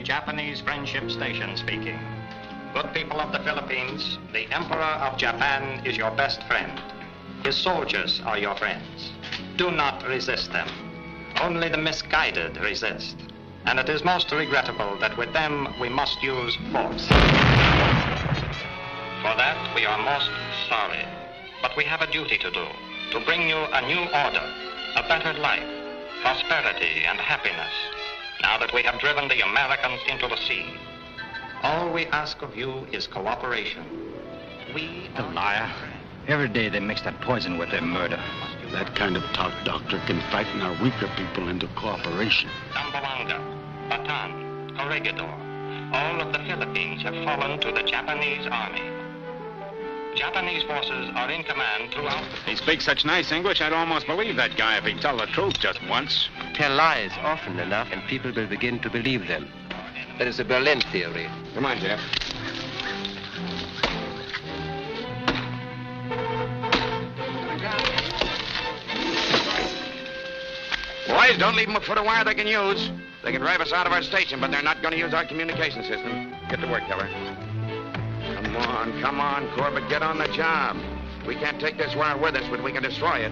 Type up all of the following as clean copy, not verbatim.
Japanese Friendship Station speaking. Good people of the Philippines, the Emperor of Japan is your best friend. His soldiers are your friends. Do not resist them. Only the misguided resist. And it is most regrettable that with them we must use force. For that we are most sorry. But we have a duty to do, to bring you a new order, a better life, prosperity and happiness, now that we have driven the Americans into the sea. All we ask of you is cooperation. We The liar. Every day they mix that poison with their murder. That kind of talk, Doctor, can frighten our weaker people into cooperation. Zamboanga, Bataan, Corregidor, all of the Philippines have fallen to the Japanese army. Japanese forces are in command throughout the... He speaks such nice English, I'd almost believe that guy if he'd tell the truth just once. Tell lies often enough, and people will begin to believe them. That is the Berlin theory. Come on, Jeff. Boys, don't leave them a foot of wire they can use. They can drive us out of our station, but they're not going to use our communication system. Get to work, Keller. Come on, Corbett, get on the job. We can't take this wire with us, but we can destroy it.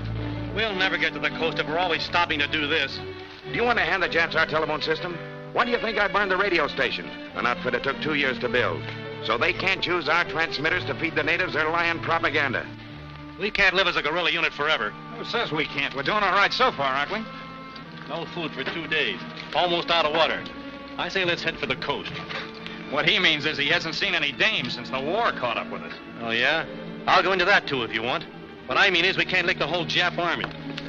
We'll never get to the coast if we're always stopping to do this. Do you want to hand the Japs our telephone system? Why do you think I burned the radio station? An outfit it took 2 years to build. So they can't use our transmitters to feed the natives their lying propaganda. We can't live as a guerrilla unit forever. Who says we can't? We're doing all right so far, aren't we? No food for 2 days. Almost out of water. I say let's head for the coast. What he means is he hasn't seen any dames since the war caught up with us. Oh, yeah? I'll go into that, too, if you want. What I mean is we can't lick the whole Jap army.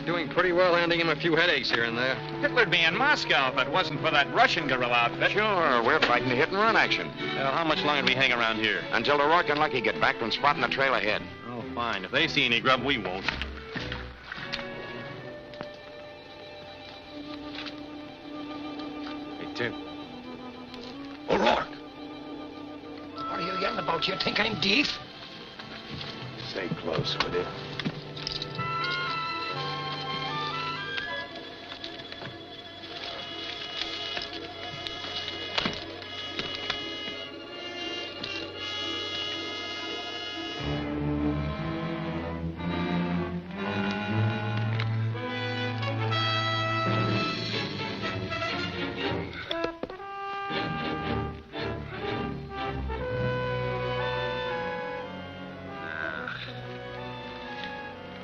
Doing pretty well, handing him a few headaches here and there. Hitler'd be in Moscow if it wasn't for that Russian guerrilla outfit. Sure, we're fighting hit-and-run action. Well, how much longer do we hang around here? Until O'Rourke and Lucky get back from spotting the trail ahead. Oh, fine. If they see any grub, we won't. Me too. O'Rourke! What are you yelling about? You think I'm deaf? Stay close with it.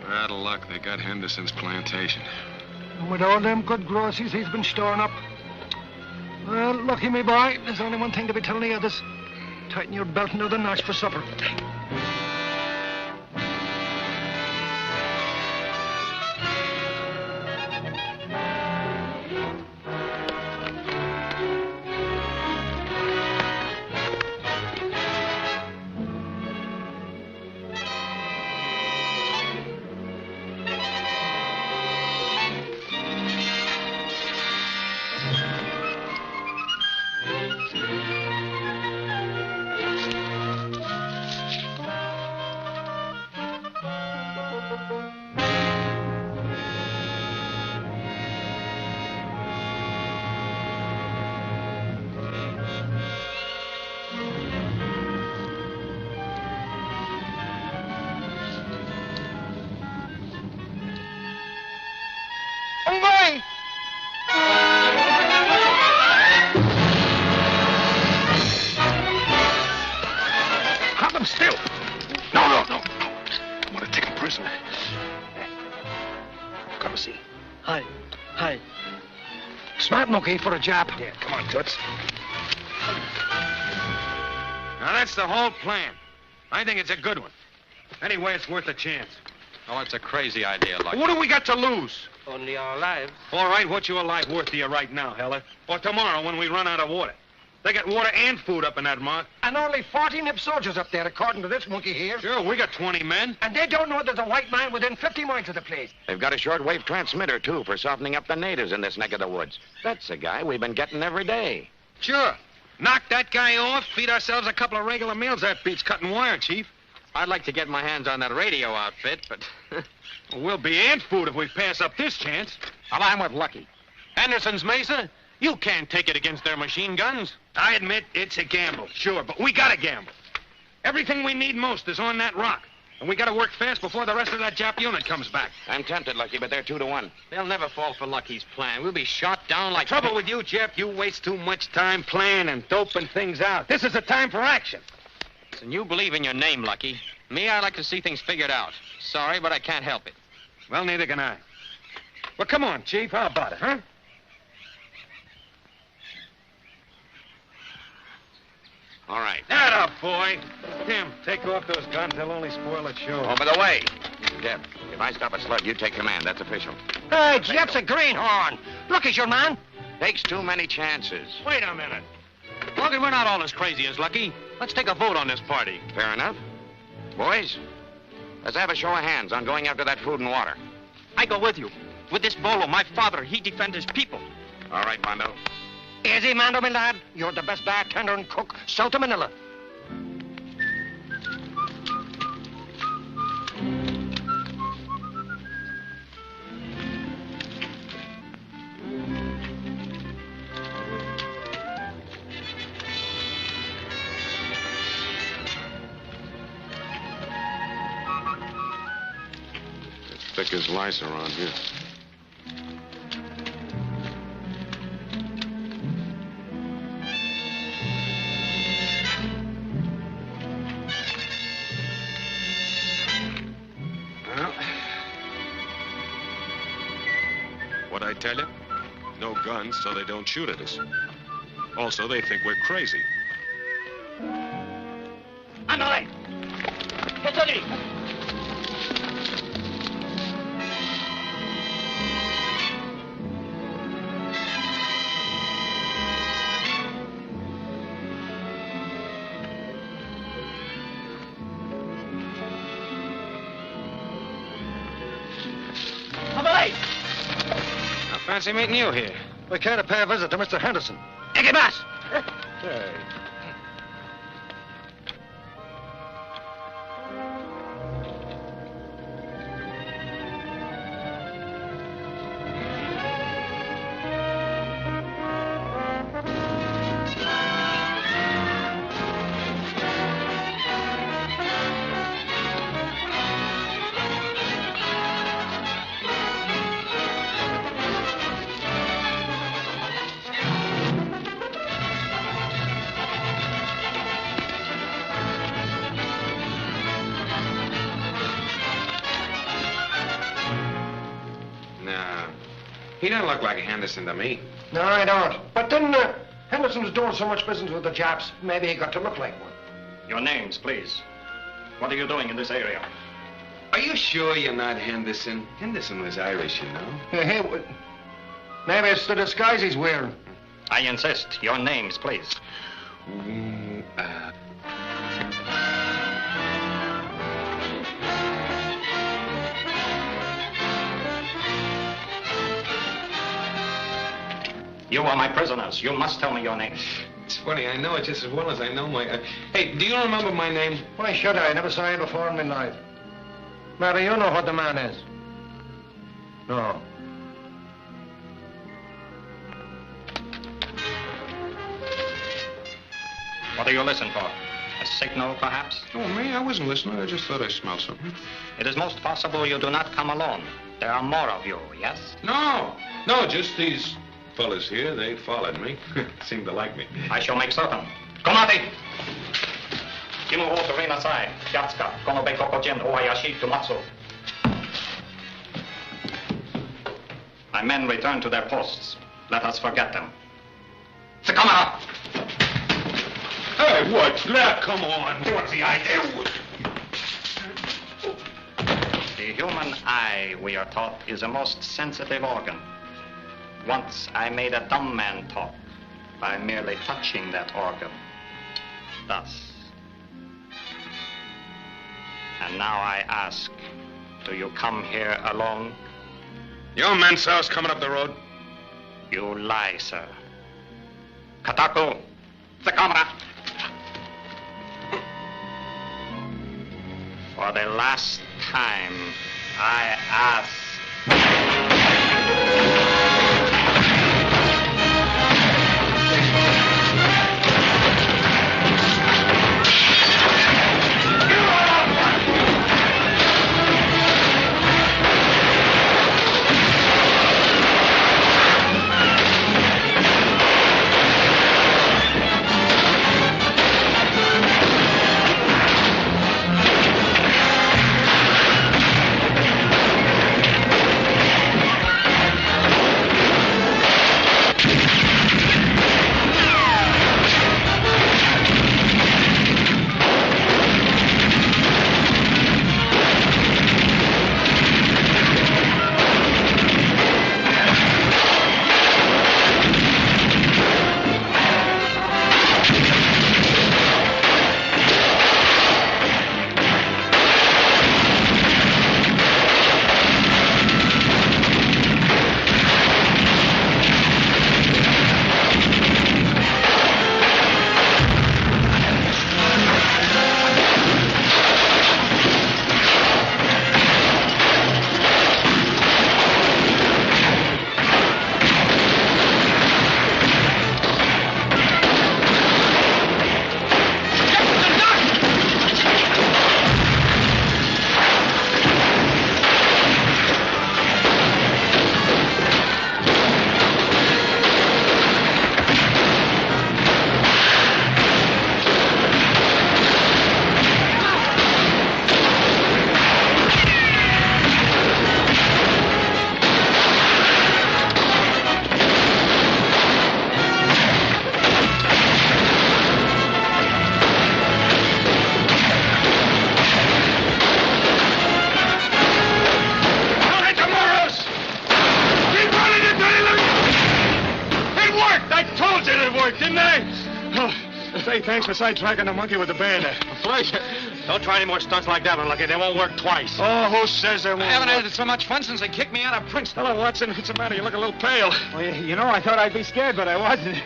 Out of luck, they got Henderson's plantation. And with all them good groceries he's been storing up. Well, lucky me boy, there's only one thing to be telling the others. Tighten your belt and do the nosh for supper. Smart monkey for a Jap. Yeah, come on, Toots. Now, that's the whole plan. I think it's a good one. Anyway, it's worth a chance. Oh, it's a crazy idea, Lucky. What do we got to lose? Only our lives. All right, what's your life worth to you right now, Heller? Or tomorrow when we run out of water? They got water and food up in that mark. And only 40 nip soldiers up there, according to this monkey here. Sure, we got 20 men. And they don't know there's a white man within 50 miles of the place. They've got a shortwave transmitter, too, for softening up the natives in this neck of the woods. That's the guy we've been getting every day. Sure. Knock that guy off, feed ourselves a couple of regular meals. That beats cutting wire, Chief. I'd like to get my hands on that radio outfit, but... We'll be ant food if we pass up this chance. Well, I'm with Lucky. Henderson's Mesa? You can't take it against their machine guns. I admit it's a gamble, sure, but we gotta gamble. Everything we need most is on that rock. And we gotta work fast before the rest of that Jap unit comes back. I'm tempted, Lucky, but they're 2-1. They'll never fall for Lucky's plan. We'll be shot down like... Trouble with you, Jeff, you waste too much time planning, doping things out. This is a time for action. And you believe in your name, Lucky. Me, I like to see things figured out. Sorry, but I can't help it. Well, neither can I. Well, come on, Chief. How about it, huh? All right. That up, boy. Tim, take off those guns. They'll only spoil the show. Oh, by the way, Jeff, if I stop a slug, you take command. That's official. Hey, Jeff's a greenhorn. Lucky's your man. Takes too many chances. Wait a minute. Look, we're not all as crazy as Lucky. Let's take a vote on this party. Fair enough. Boys, let's have a show of hands on going after that food and water. I go with you. With this Bolo, my father, he defend his people. All right, Mondo. Easy, Mando, my lad. You're the best bartender and cook south of Manila. It's thick as lice around here. What'd I tell you? No guns, so they don't shoot at us. Also, they think we're crazy. Andale! Get ready! Fancy meeting you here. We came to pay a visit to Mr. Henderson. Equibas! Hey. He don't look like a Henderson to me. No, I don't. But then Henderson was doing so much business with the Japs, maybe he got to look like one. Your names, please. What are you doing in this area? Are you sure you're not Henderson? Henderson was Irish, you know. Hey, maybe it's the disguise he's wearing. I insist. Your names, please. You are my prisoners. You must tell me your names. It's funny, I know it just as well as I know my... Hey, do you remember my name? Why should I? I never saw you before in my life. Mary, you know what the man is. No. What do you listen for? A signal, perhaps? Oh, me? I wasn't listening. I just thought I smelled something. It is most possible you do not come alone. There are more of you, yes? No, just these fellas here. They followed me. Seem to like me. I shall make certain. Komati! Kimu ho Serena Sai, Yatsuka, Konobe Kokojin, Ohayashi, Tumatsu. My men return to their posts. Let us forget them. The camera! Hey, what's that? Come on. What's the idea? The human eye, we are taught, is a most sensitive organ. Once I made a dumb man talk by merely touching that organ. Thus. And now I ask, do you come here alone? Your men's house coming up the road? You lie, sir. Kataku, the camera. For the last time, I ask. Thanks for sidetracking the monkey with the bayonet. Pleasure. Don't try any more stunts like that, Unlucky. They won't work twice. Oh, who says they won't? I haven't had so much fun since they kicked me out of Princeton. Hello, Watson. What's the matter? You look a little pale. Well, you know, I thought I'd be scared, but I wasn't.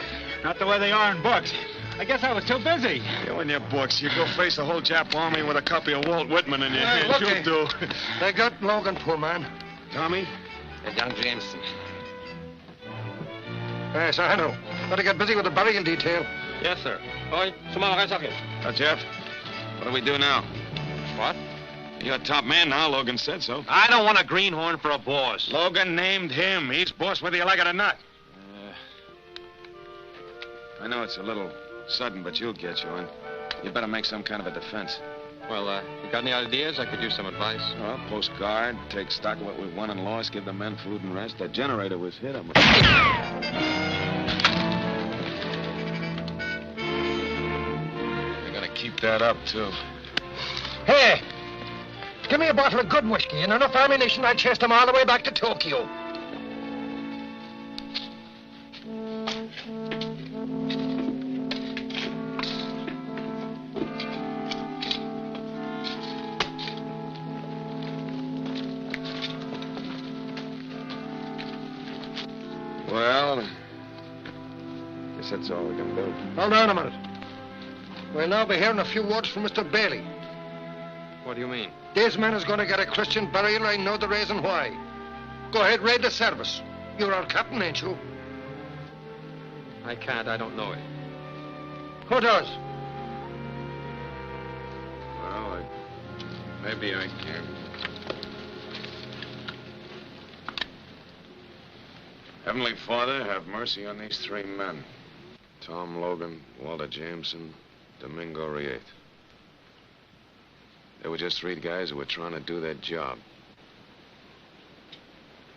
Not the way they are in books. I guess I was too busy. You and your books. You go face the whole Jap army with a copy of Walt Whitman in your hand. look, You'll do. They got Logan, poor man. Tommy? And young Jameson. Yes, I know. Better get busy with the burial detail. Yes, sir. Oi, Jeff, what do we do now? What? You're top man now. Logan said so. I don't want a greenhorn for a boss. Logan named him. He's boss whether you like it or not. I know it's a little sudden, but you'll get you, and you better make some kind of a defense. Well, you got any ideas? I could use some advice. Well, post guard, take stock of what we've won and lost, give the men food and rest. That generator was hit. You're gonna keep that up, too. Hey! Give me a bottle of good whiskey and enough ammunition I'd chase them all the way back to Tokyo. Well, guess that's all we can do. Hold on a minute. We'll now be hearing a few words from Mr. Bailey. What do you mean? This man is going to get a Christian burial. I know the reason why. Go ahead, raid the service. You're our captain, ain't you? I can't. I don't know it. Who does? Well, maybe I can. Heavenly Father, have mercy on these three men. Tom Logan, Walter Jameson, Domingo Riet. They were just three guys who were trying to do their job.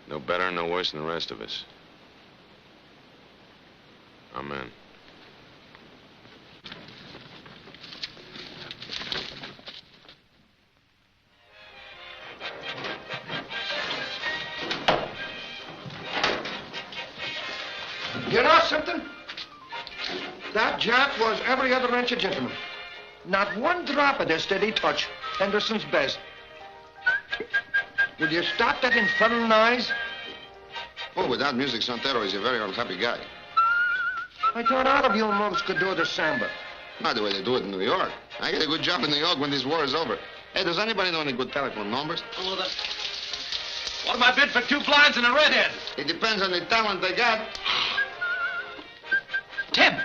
No better, no worse than the rest of us. Amen. You know something? That Jap was every other inch a gentleman. Not one drop of this did he touch Henderson's best. Will you stop that infernal noise? Oh, without music, Santero is a very unhappy guy. I thought all of you monks could do the samba. Not the way they do it in New York. I get a good job in New York when this war is over. Hey, does anybody know any good telephone numbers? What am I bid for 2 blinds and a redhead? It depends on the talent they got. Tim,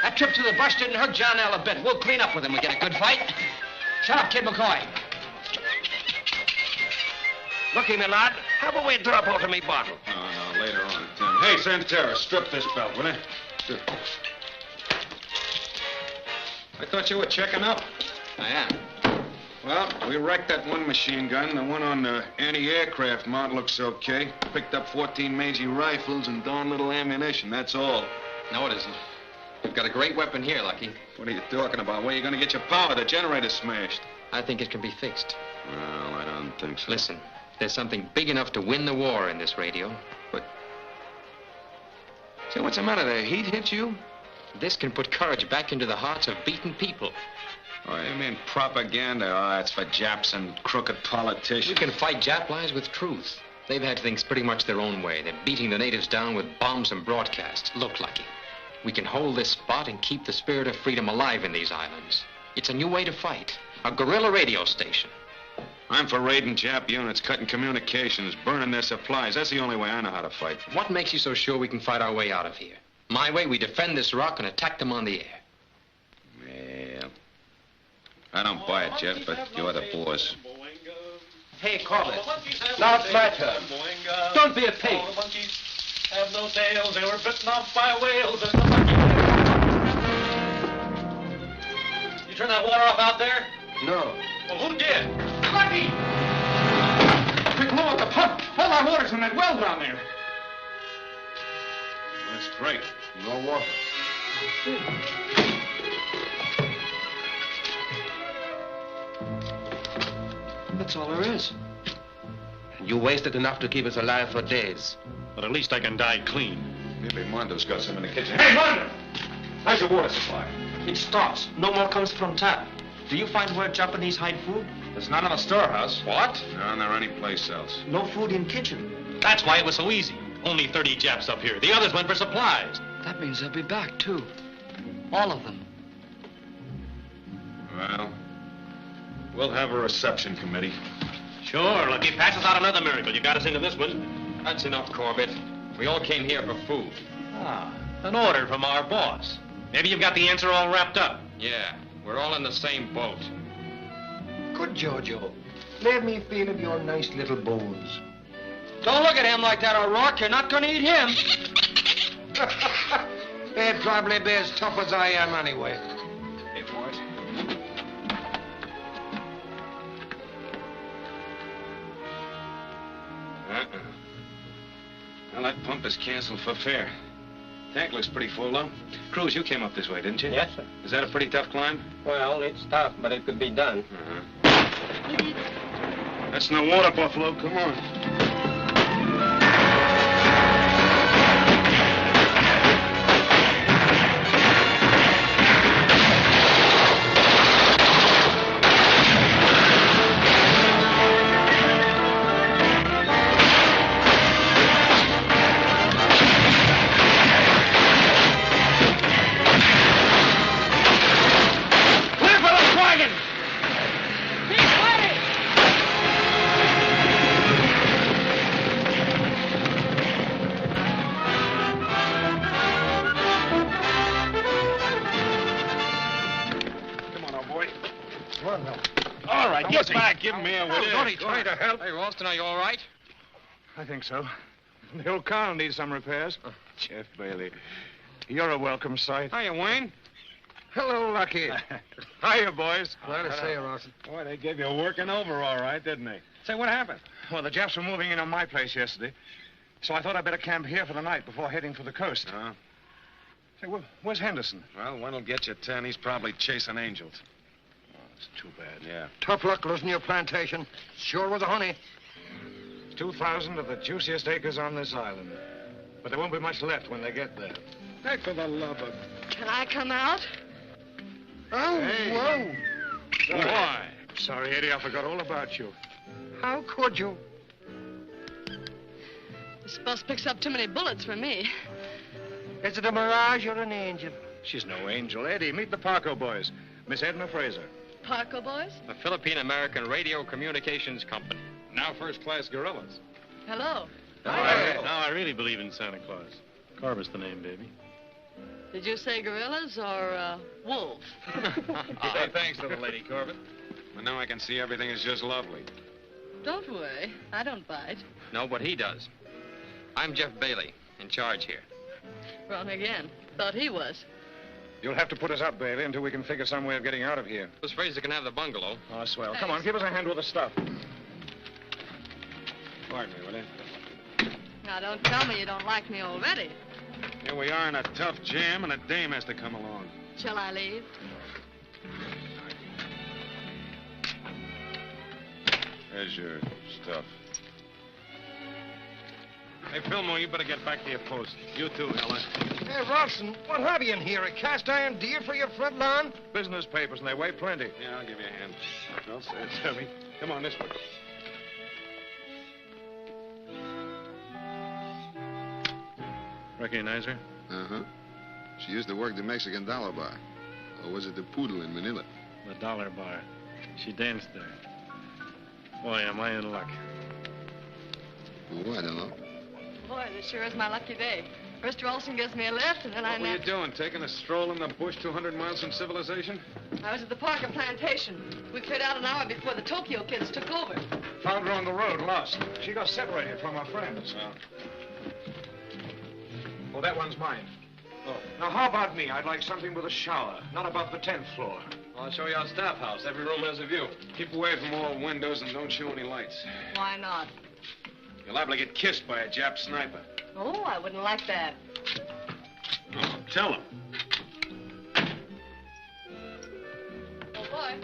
that trip to the bush didn't hurt John L. a bit. We'll clean up with him. We get a good fight. Shut up, Kid McCoy. Looky, my lad, how about we drop out of me bottle? No, later on, Tim. Hey, Santero, strip this belt, will you? Sure. I thought you were checking up. I am. Well, we wrecked that one machine gun. The one on the anti-aircraft mount looks okay. Picked up 14 Meiji rifles and darn little ammunition, that's all. No, it isn't. You've got a great weapon here, Lucky. What are you talking about? Where are you going to get your power? The generator's smashed. I think it can be fixed. Well, I don't think so. Listen, there's something big enough to win the war in this radio. Say, what's the matter? The heat hit you? This can put courage back into the hearts of beaten people. Oh, you mean propaganda? Oh, that's for Japs and crooked politicians. We can fight Jap lies with truth. They've had things pretty much their own way. They're beating the natives down with bombs and broadcasts. Look, Lucky, we can hold this spot and keep the spirit of freedom alive in these islands. It's a new way to fight. A guerrilla radio station. I'm for raiding Jap units, cutting communications, burning their supplies. That's the only way I know how to fight. What makes you so sure we can fight our way out of here? My way, we defend this rock and attack them on the air. Well, I don't buy it, Jeff, but you're the boss. Hey, Corbett. Now it's my turn. Don't be a pig. All the monkeys have no tails. They were bitten off by whales. You turn that water off out there? No. Well, who did? Lucky! Quick, blow up the pump. All our water's in that well down there. That's great. No water. That's all there is. You wasted enough to keep us alive for days. But at least I can die clean. Maybe Mondo's got some in the kitchen. Hey, Mondo! How's your water supply? It stops. No more comes from tap. Do you find where Japanese hide food? There's none in the storehouse. What? None there any place else. No food in kitchen. That's why it was so easy. Only 30 Japs up here. The others went for supplies. That means they'll be back, too. All of them. Well, we'll have a reception committee. Sure, Lucky. Pass us out another miracle. You got us into this one. That's enough, Corbett. We all came here for food. Ah, an order from our boss. Maybe you've got the answer all wrapped up. Yeah, we're all in the same boat. Good Jojo. Let me feel of your nice little bones. Don't look at him like that, O'Rourke. You're not going to eat him. They'd probably be as tough as I am anyway. Hey, boys. Well, that pump is canceled for fair. Tank looks pretty full, though. Cruz, you came up this way, didn't you? Yes, sir. Is that a pretty tough climb? Well, it's tough, but it could be done. That's no water, Buffalo. Come on. Get back. Give him here, will you? Don't he try to help? Hey, Ralston, are you all right? I think so. The old car needs some repairs. Jeff Bailey. You're a welcome sight. Hiya, Wayne. Hello, Lucky. Hiya, boys. Glad to see you, Ralston. Boy, they gave you working over all right, didn't they? Say, what happened? Well, the Japs were moving in on my place yesterday, so I thought I'd better camp here for the night before heading for the coast. Say, where's Henderson? Well, one'll get you 10. He's probably chasing angels. Oh, it's too bad. Yeah. Tough luck losing your plantation. Sure was a honey. 2,000 of the juiciest acres on this island. But there won't be much left when they get there. Hey, for the love of... Can I come out? Oh, Hey. whoa. Why? Sorry, Eddie, I forgot all about you. How could you? This bus picks up too many bullets for me. Is it a mirage or an angel? She's no angel. Eddie, meet the Parco boys. Miss Edna Fraser. Parco boys? The Philippine-American Radio Communications Company. Now first-class guerrillas. Hello. Now I really believe in Santa Claus. Carver's the name, baby. Did you say gorillas or wolf? Say thanks to the lady, Corbett. Well, now I can see everything is just lovely. Don't worry. I don't bite. No, but he does. I'm Jeff Bailey, in charge here. Wrong again. Thought he was. You'll have to put us up, Bailey, until we can figure some way of getting out of here. Miss Fraser can have the bungalow. Oh, swell. Thanks. Come on, give us a hand with the stuff. Pardon me, will you? Now, don't tell me you don't like me already. Here we are in a tough jam, and a dame has to come along. Shall I leave? There's your stuff. Hey, Fillmore, you better get back to your post. You too, Ella. Hey, Rawson, what have you in here? A cast iron deer for your front lawn? Business papers, and they weigh plenty. Yeah, I'll give you a hand. Don't say it's heavy. Come on, this way. Recognize her? Uh-huh. She used to work the Mexican dollar bar. Or was it the Poodle in Manila? The dollar bar. She danced there. Boy, am I in luck. Oh, I don't know. Boy, this sure is my lucky day. First Ralston gives me a lift, and then What were you doing, taking a stroll in the bush 200 miles from civilization? I was at the Parker plantation. We cleared out an hour before the Tokyo kids took over. Found her on the road, lost. She got separated from her friends. Well, that one's mine. Oh. Now, how about me? I'd like something with a shower, not above the 10th floor. I'll show you our staff house. Every room has a view. Keep away from all windows and don't show any lights. Why not? You're liable to get kissed by a Jap sniper. Oh, I wouldn't like that. Oh, tell him. Oh, boy.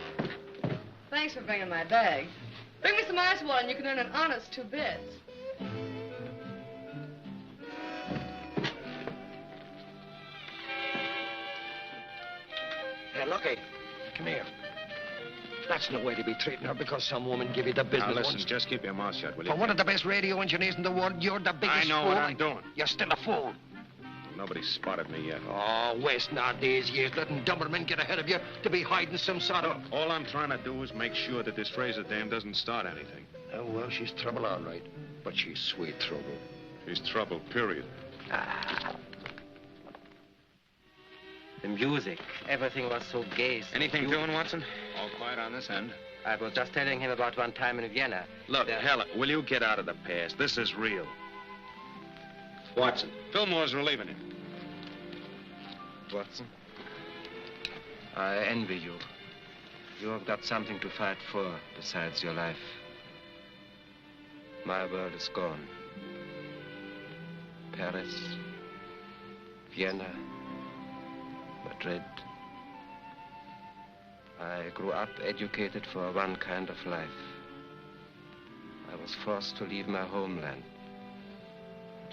Thanks for bringing my bag. Bring me some ice water and you can earn an honest 2 bits. Hey, looky. Come here. That's no way to be treating her because some woman give you the business. Now, listen, once. just keep your mouth shut, will you? For one of the best radio engineers in the world, you're the biggest I know fool. what I'm doing. You're still a fool. Nobody's spotted me yet. Oh, wasting our days, years, letting dumber men get ahead of you to be hiding some sort of... All I'm trying to do is make sure that this Fraser dame doesn't start anything. Oh, well, she's trouble, all right. But she's sweet trouble. She's trouble, period. The music, everything was so gay. So Anything doing, Watson? All quiet on this end. I was just telling him about one time in Vienna. Look, Helen, will you get out of the past? This is real. Watson. Fillmore's relieving him. Watson, I envy you. You have got something to fight for besides your life. My world is gone. Paris, Vienna, Madrid. I grew up educated for one kind of life. I was forced to leave my homeland,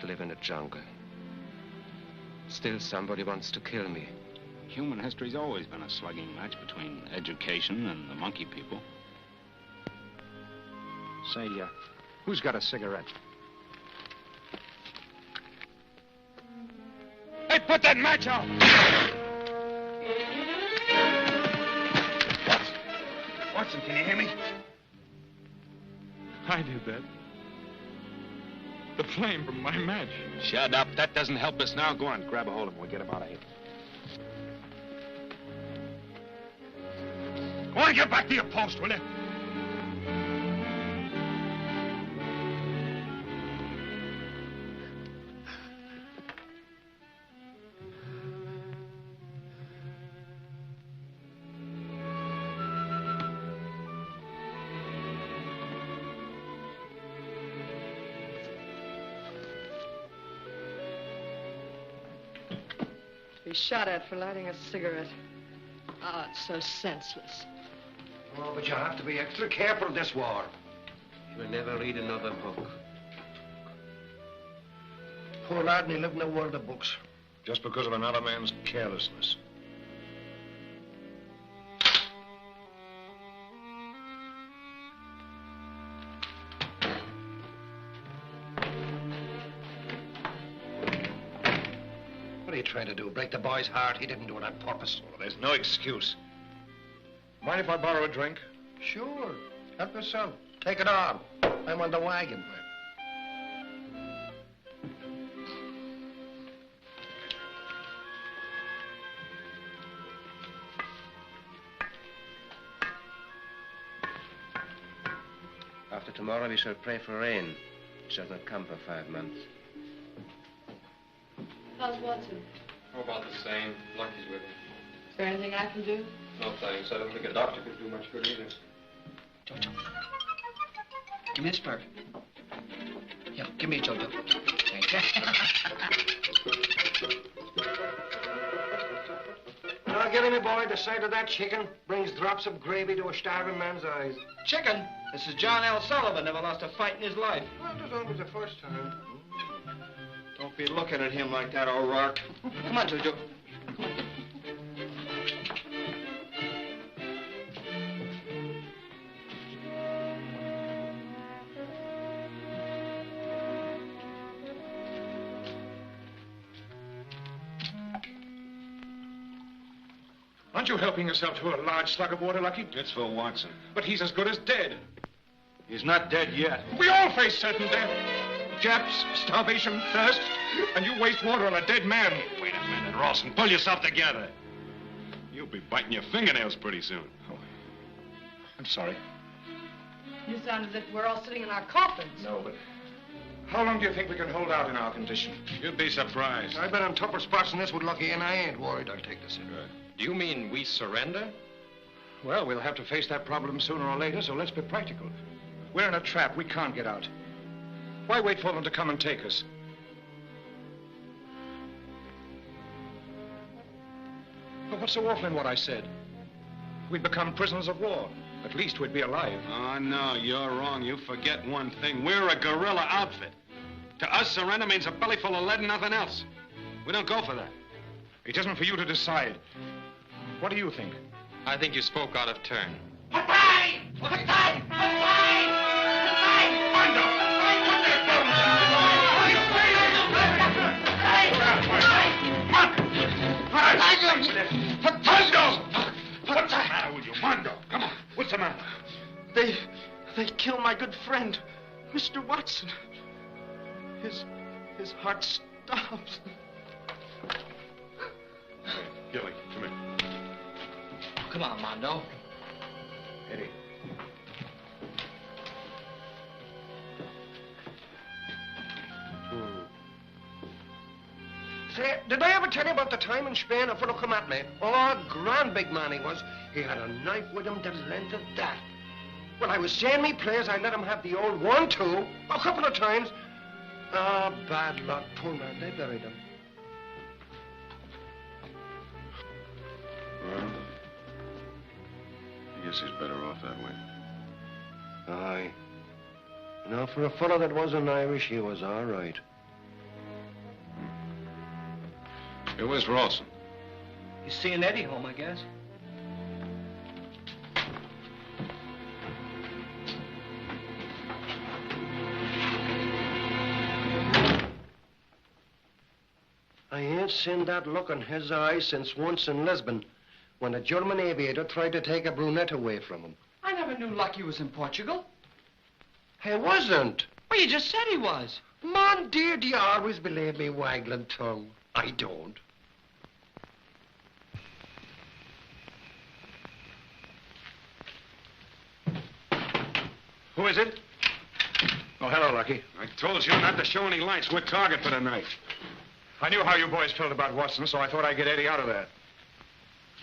to live in a jungle. Still, somebody wants to kill me. Human history's always been a slugging match between education and the monkey people. Say, who's got a cigarette? Hey, put that match out! Watson, can you hear me? I did that. The flame from my match. Shut up. That doesn't help us now. Go on, grab a hold of him. We'll get him out of here. Go on, get back to your post, will you? Be shot at for lighting a cigarette. Oh, it's so senseless. Oh, but you have to be extra careful this war. You will never read another book. Poor lad, and he lived in a world of books. Just because of another man's carelessness. What are you trying to do? Break the boy's heart? He didn't do it on purpose. Well, there's no excuse. Mind if I borrow a drink? Sure. Help yourself. Take it on. I'm on the wagon. After tomorrow, we shall pray for rain. It shall not come for 5 months. How's Watson? How about the same? Lucky's with him. Is there anything I can do? No thanks. I don't think a doctor could do much good either. Jojo. Give me this bird. Yeah, give me a Jojo. Thank you. Now, get me, boy. The sight of that chicken brings drops of gravy to a starving man's eyes. Chicken? This is John L. Sullivan. Never lost a fight in his life. Well, it was always the first time. Don't be looking at him like that, O'Rourke. Come on, Jojo. Aren't you helping yourself to a large slug of water, Lucky? It's for Watson. But he's as good as dead. He's not dead yet. We all face certain death. Japs, starvation, thirst, and you waste water on a dead man. Wait a minute, Rawson. Pull yourself together. You'll be biting your fingernails pretty soon. Oh, I'm sorry. You sound as if we're all sitting in our coffins. No, but how long do you think we can hold out in our condition? You'd be surprised. I've been on tougher spots than this with Lucky, and I ain't worried. I'll take the cigarette. Do you mean we surrender? Well, we'll have to face that problem sooner or later, so let's be practical. We're in a trap. We can't get out. Why wait for them to come and take us? But what's so awful in what I said? We'd become prisoners of war. At least we'd be alive. Oh, no, you're wrong. You forget one thing. We're a guerrilla outfit. To us, surrender means a belly full of lead and nothing else. We don't go for that. It isn't for you to decide. What do you think? I think you spoke out of turn. What's the matter with you, Mondo? Come on. What's the matter? They killed my good friend, Mr. Watson. His heart stops. Hey, Gilly, come here. Come on, Mondo. Eddie. Say, did I ever tell you about the time in Spain a fellow come at me? Oh, grand big man he was. He had a knife with him the length of that. When I was saying me prayers, I let him have the old 1-2 a couple of times. Ah, bad luck. Poor man, they buried him. Well, I guess he's better off that way. Aye. You know, for a fellow that wasn't Irish, he was all right. Hey, where's Rawson? He's seeing Eddie home, I guess. I ain't seen that look in his eyes since once in Lisbon, when a German aviator tried to take a brunette away from him. I never knew Lucky was in Portugal. He wasn't. Well, you just said he was. Mon dear, do you always believe me waggling tongue? I don't. Who is it? Oh, hello, Lucky. I told you not to show any lights. We're target for the night. I knew how you boys felt about Watson, so I thought I'd get Eddie out of there.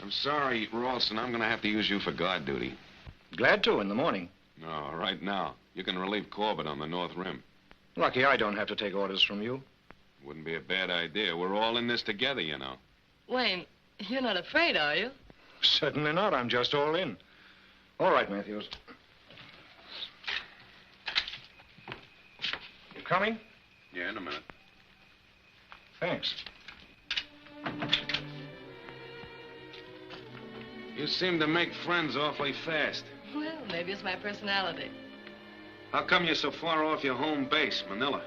I'm sorry, Rawson. I'm going to have to use you for guard duty. Glad to, in the morning. No, right now. You can relieve Corbett on the North Rim. Lucky I don't have to take orders from you. Wouldn't be a bad idea. We're all in this together, you know. Wayne, you're not afraid, are you? Certainly not. I'm just all in. All right, Matthews. You coming? Yeah, in a minute. Thanks. You seem to make friends awfully fast. Well, maybe it's my personality. How come you're so far off your home base, Manila?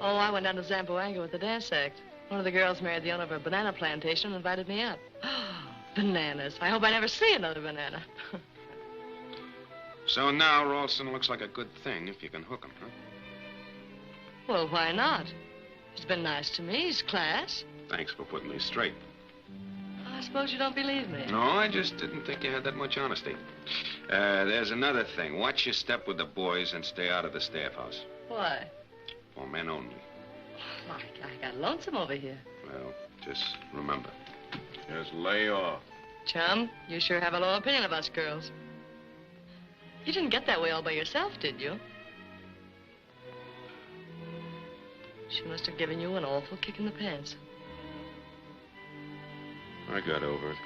Oh, I went down to Zamboanga with the dance act. One of the girls married the owner of a banana plantation and invited me up. Bananas. I hope I never see another banana. So now Ralston looks like a good thing if you can hook him, huh? Well, why not? He's been nice to me. He's class. Thanks for putting me straight. I suppose you don't believe me. No, I just didn't think you had that much honesty. There's another thing. Watch your step with the boys and stay out of the staff house. Why? For men only. I got lonesome over here. Well, just remember. Just lay off. Chum, you sure have a low opinion of us girls. You didn't get that way all by yourself, did you? She must have given you an awful kick in the pants. I got over it.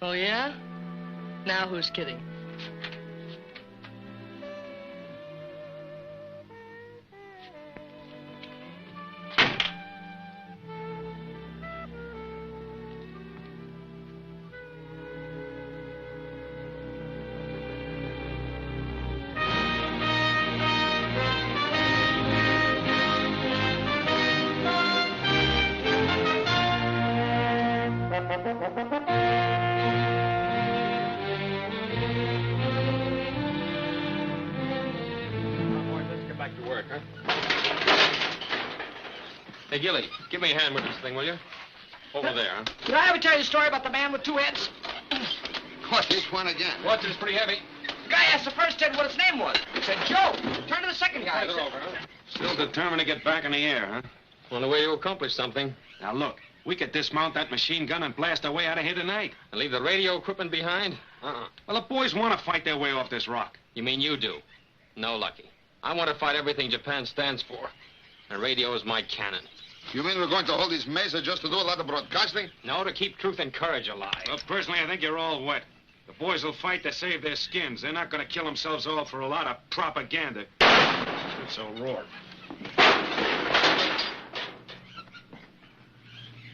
Oh, yeah? Now who's kidding? Hey, Gilly, give me a hand with this thing, will you? Over there, huh? Did I ever tell you the story about the man with two heads? What, this one again? What, it's pretty heavy. The guy asked the first head what his name was. He said Joe. Turn to the second guy. Pass it over, huh? Still determined to get back in the air, huh? On the way to accomplish something. Now, look. We could dismount that machine gun and blast our way out of here tonight. And leave the radio equipment behind? Uh-uh. Well, the boys want to fight their way off this rock. You mean you do? No, Lucky. I want to fight everything Japan stands for. And radio is my cannon. You mean we're going to hold these mesa just to do a lot of broadcasting? No, to keep truth and courage alive. Well, personally, I think you're all wet. The boys will fight to save their skins. They're not going to kill themselves all for a lot of propaganda. It's a roar.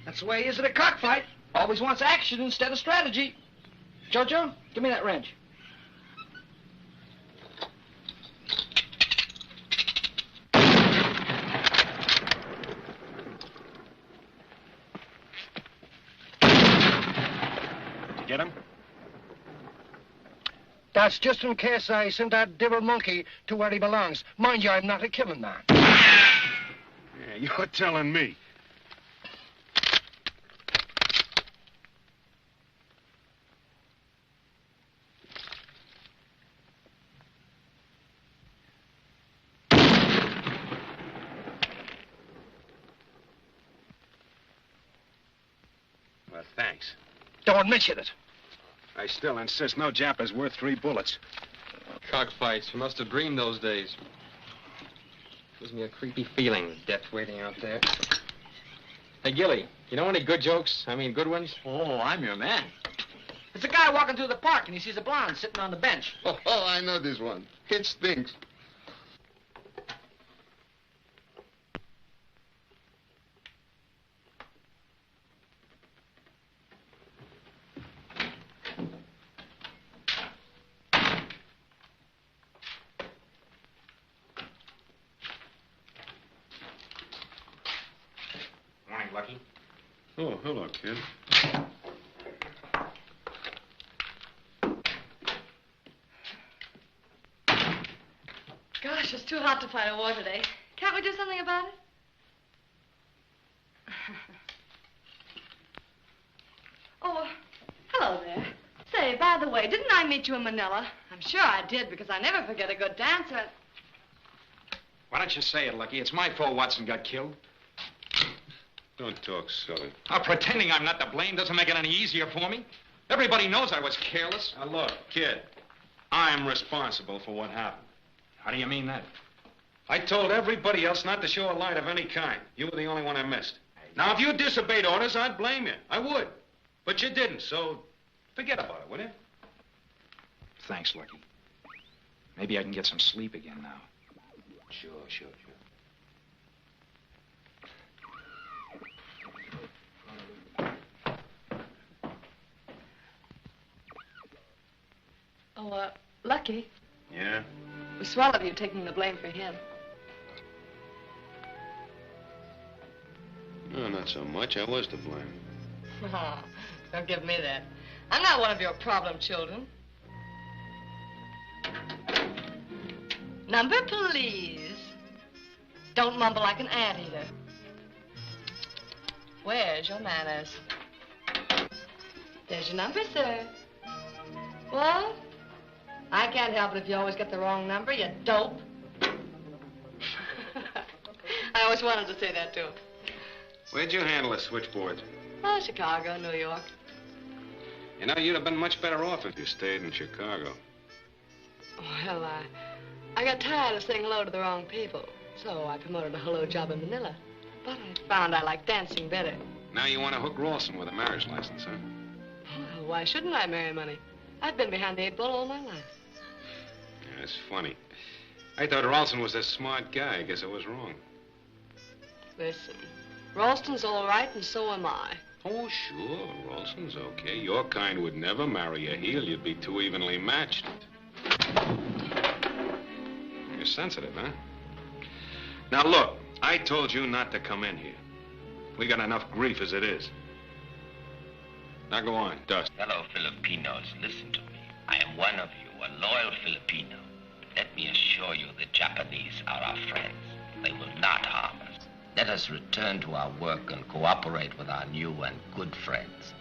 That's the way he is at a cockfight. Always wants action instead of strategy. Jojo, give me that wrench. Get him? That's just in case I send that devil monkey to where he belongs. Mind you, I'm not a killing man. Yeah, you're telling me. Well, thanks. Don't mention it. I still insist no Jap is worth 3 bullets. Cockfights. You must have dreamed those days. Gives me a creepy feeling, death waiting out there. Hey, Gilly, you know any good jokes? I mean, good ones? Oh, I'm your man. It's a guy walking through the park, and he sees a blonde sitting on the bench. Oh, I know this one. It stinks. Morning, Lucky. Oh, hello, kid. Gosh, it's too hot to fight a war today. Can't we do something about it? Oh, hello there. Say, by the way, didn't I meet you in Manila? I'm sure I did, because I never forget a good dancer. Why don't you say it, Lucky? It's my fault Watson got killed. Don't talk silly. Pretending I'm not to blame doesn't make it any easier for me. Everybody knows I was careless. Now, look, kid. I'm responsible for what happened. How do you mean that? I told everybody else not to show a light of any kind. You were the only one I missed. Now, if you disobeyed orders, I'd blame you. I would. But you didn't, so forget about it, will you? Thanks, Lucky. Maybe I can get some sleep again now. Sure. Oh, Lucky. Yeah? It was swell of you taking the blame for him. No, not so much. I was to blame. Oh, don't give me that. I'm not one of your problem children. Number, please. Don't mumble like an anteater. Where's your manners? There's your number, sir. What? I can't help it if you always get the wrong number, you dope. I always wanted to say that, too. Where'd you handle the switchboards? Oh, Chicago, New York. You know, you'd have been much better off if you stayed in Chicago. Well, I got tired of saying hello to the wrong people, so I promoted a hello job in Manila. But I found I like dancing better. Now you want to hook Ralston with a marriage license, huh? Well, why shouldn't I marry money? I've been behind the 8 ball all my life. Yeah, it's funny. I thought Ralston was a smart guy. I guess I was wrong. Listen, Ralston's all right, and so am I. Oh, sure. Ralston's okay. Your kind would never marry a heel. You'd be too evenly matched. You're sensitive, huh? Now, look, I told you not to come in here. We got enough grief as it is. Now go on, Dust. Fellow Filipinos, listen to me. I am one of you, a loyal Filipino. Let me assure you the Japanese are our friends. They will not harm us. Let us return to our work and cooperate with our new and good friends.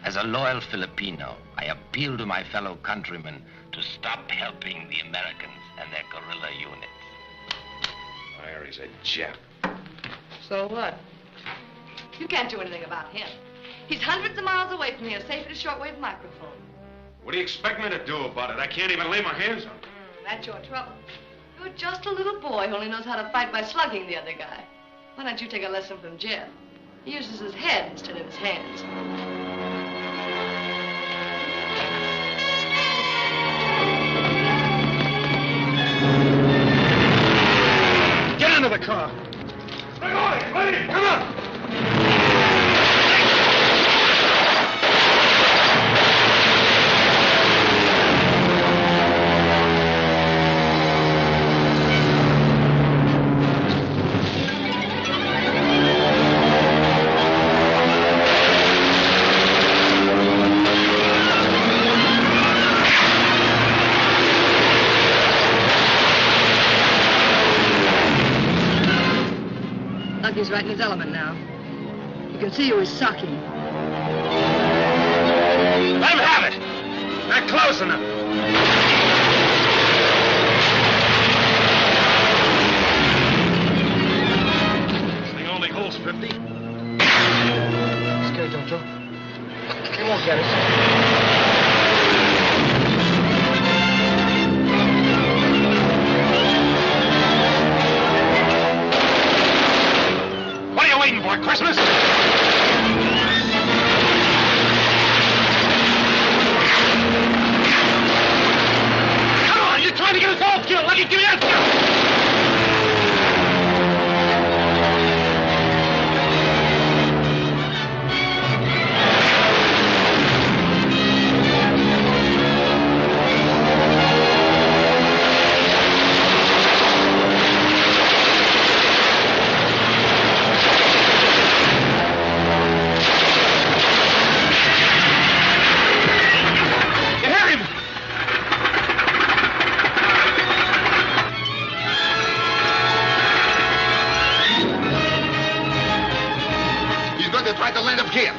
As a loyal Filipino, I appeal to my fellow countrymen to stop helping the Americans and their guerrilla units. Larry's a Jap. So what? You can't do anything about him. He's hundreds of miles away from here, safe at a shortwave microphone. What do you expect me to do about it? I can't even lay my hands on him. That's your trouble. You're just a little boy who only knows how to fight by slugging the other guy. Why don't you take a lesson from Jeff? He uses his head instead of his hands. Get into the car. Lady, come on. Lucky's right in his element now. You can see who he's sucking. Let him have it! Not close enough. This thing only holds 50. Scared, Jojo. He won't get us. What are you waiting for, Christmas? Come on, you're trying to get us all killed. Let me give you that. Try to land up here.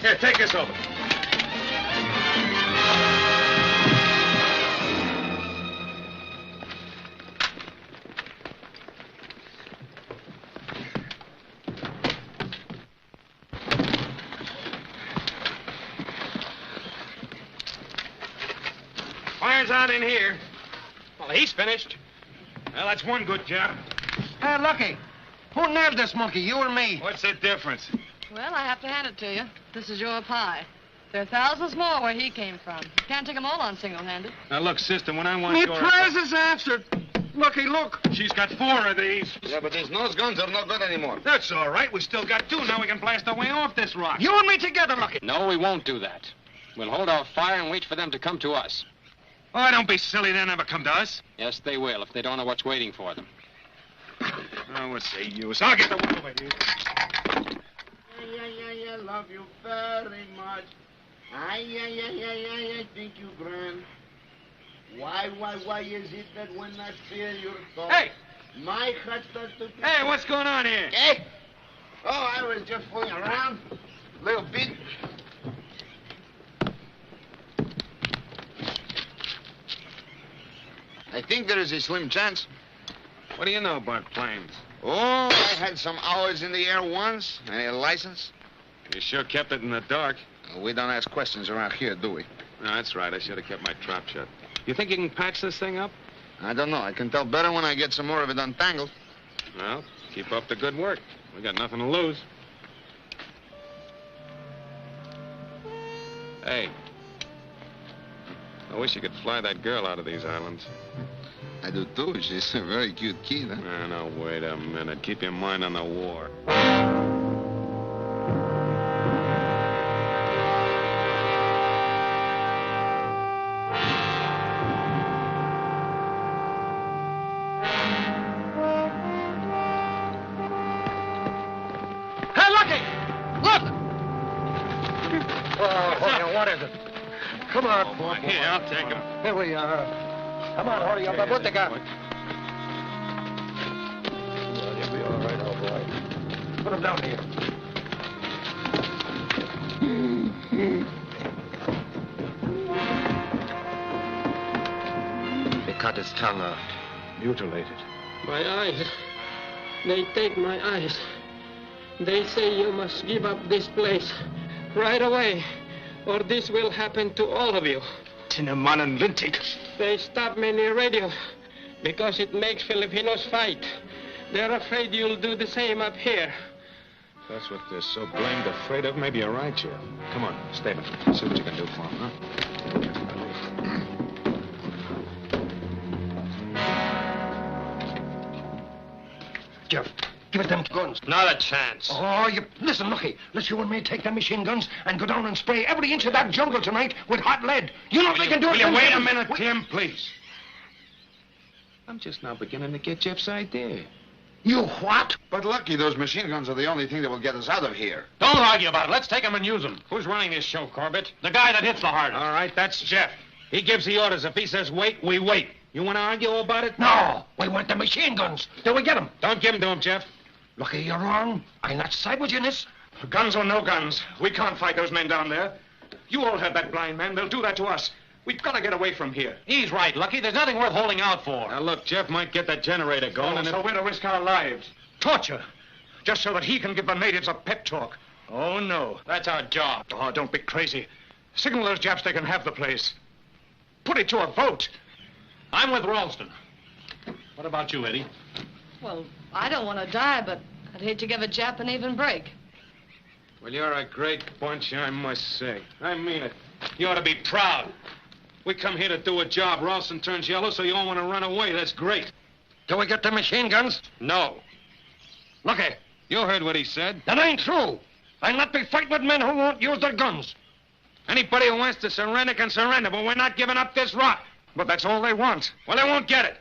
Here, take this over. Fire's out in here. Well, he's finished. Well, that's one good job. Hey, Lucky, who nailed this monkey, you or me? What's the difference? Well, I have to hand it to you. This is your pie. There are thousands more where he came from. You can't take them all on single-handed. Now, look, sister, when I want Me your... prize is answered. Lucky, look. She's got 4 of these. Yeah, but these nose guns are no good anymore. That's all right. We still got 2. Now we can blast our way off this rock. You and me together, Lucky. No, we won't do that. We'll hold our fire and wait for them to come to us. Oh, don't be silly. They'll never come to us. Yes, they will, if they don't know what's waiting for them. Oh, what's the use? I'll get the one over here. I love you very much. I think you grand. Why is it that when I feel your thought, Hey! my heart starts to... Hey, what's going on here? Hey! Oh, I was just fooling around. A little bit. I think there is a slim chance. What do you know about planes? Oh, I had some hours in the air once. Any license? You sure kept it in the dark. We don't ask questions around here, do we? No, that's right. I should have kept my trap shut. You think you can patch this thing up? I don't know. I can tell better when I get some more of it untangled. Well, keep up the good work. We got nothing to lose. Hey. I wish you could fly that girl out of these islands. I do, too. She's a very cute kid, huh? No, wait a minute. Keep your mind on the war. Hey, Lucky! Look! Oh, what is it? Come on, boy. Here, I'll take him. Here we are. Come on, hurry up. What they got? Well, you'll be all right, old boy. Put him down here. They cut his tongue out. Mutilated. My eyes. They take my eyes. They say you must give up this place right away, or this will happen to all of you. Tinaman and Lintik. They stop many radio because it makes Filipinos fight. They're afraid you'll do the same up here. That's what they're so blamed afraid of. Maybe you're right, Joe. Come on, Stephen. See what you can do for him, huh? Jeff, give us them guns. Not a chance. Oh, you... Listen, Lucky. Let's you and me take the machine guns and go down and spray every inch of that jungle tonight with hot lead. You know if they can do it... Will you wait a minute, Tim, please? I'm just now beginning to get Jeff's idea. You what? But, Lucky, those machine guns are the only thing that will get us out of here. Don't argue about it. Let's take them and use them. Who's running this show, Corbett? The guy that hits the hardest. All right, that's Jeff. He gives the orders. If he says wait, we wait. You want to argue about it? No. We want the machine guns. Till we get them. Don't give them to him, Jeff. Lucky, you're wrong. I'm not side with you in this. Guns or no guns, we can't fight those men down there. You all heard that blind man. They'll do that to us. We've got to get away from here. He's right, Lucky. There's nothing worth holding out for. Now, look, Jeff might get that generator going, and so we're to risk our lives. Torture. Just so that he can give the natives a pep talk. Oh, no. That's our job. Oh, don't be crazy. Signal those Japs they can have the place. Put it to a vote. I'm with Ralston. What about you, Eddie? Well, I don't want to die, but I'd hate to give a Jap an even break. Well, you're a great bunch, I must say. I mean it. You ought to be proud. We come here to do a job. Ralston turns yellow, so you all want to run away. That's great. Do we get the machine guns? No. Lucky. You heard what he said. That ain't true. I'll not be fighting with men who won't use their guns. Anybody who wants to surrender can surrender, but we're not giving up this rock. But that's all they want. Well, they won't get it.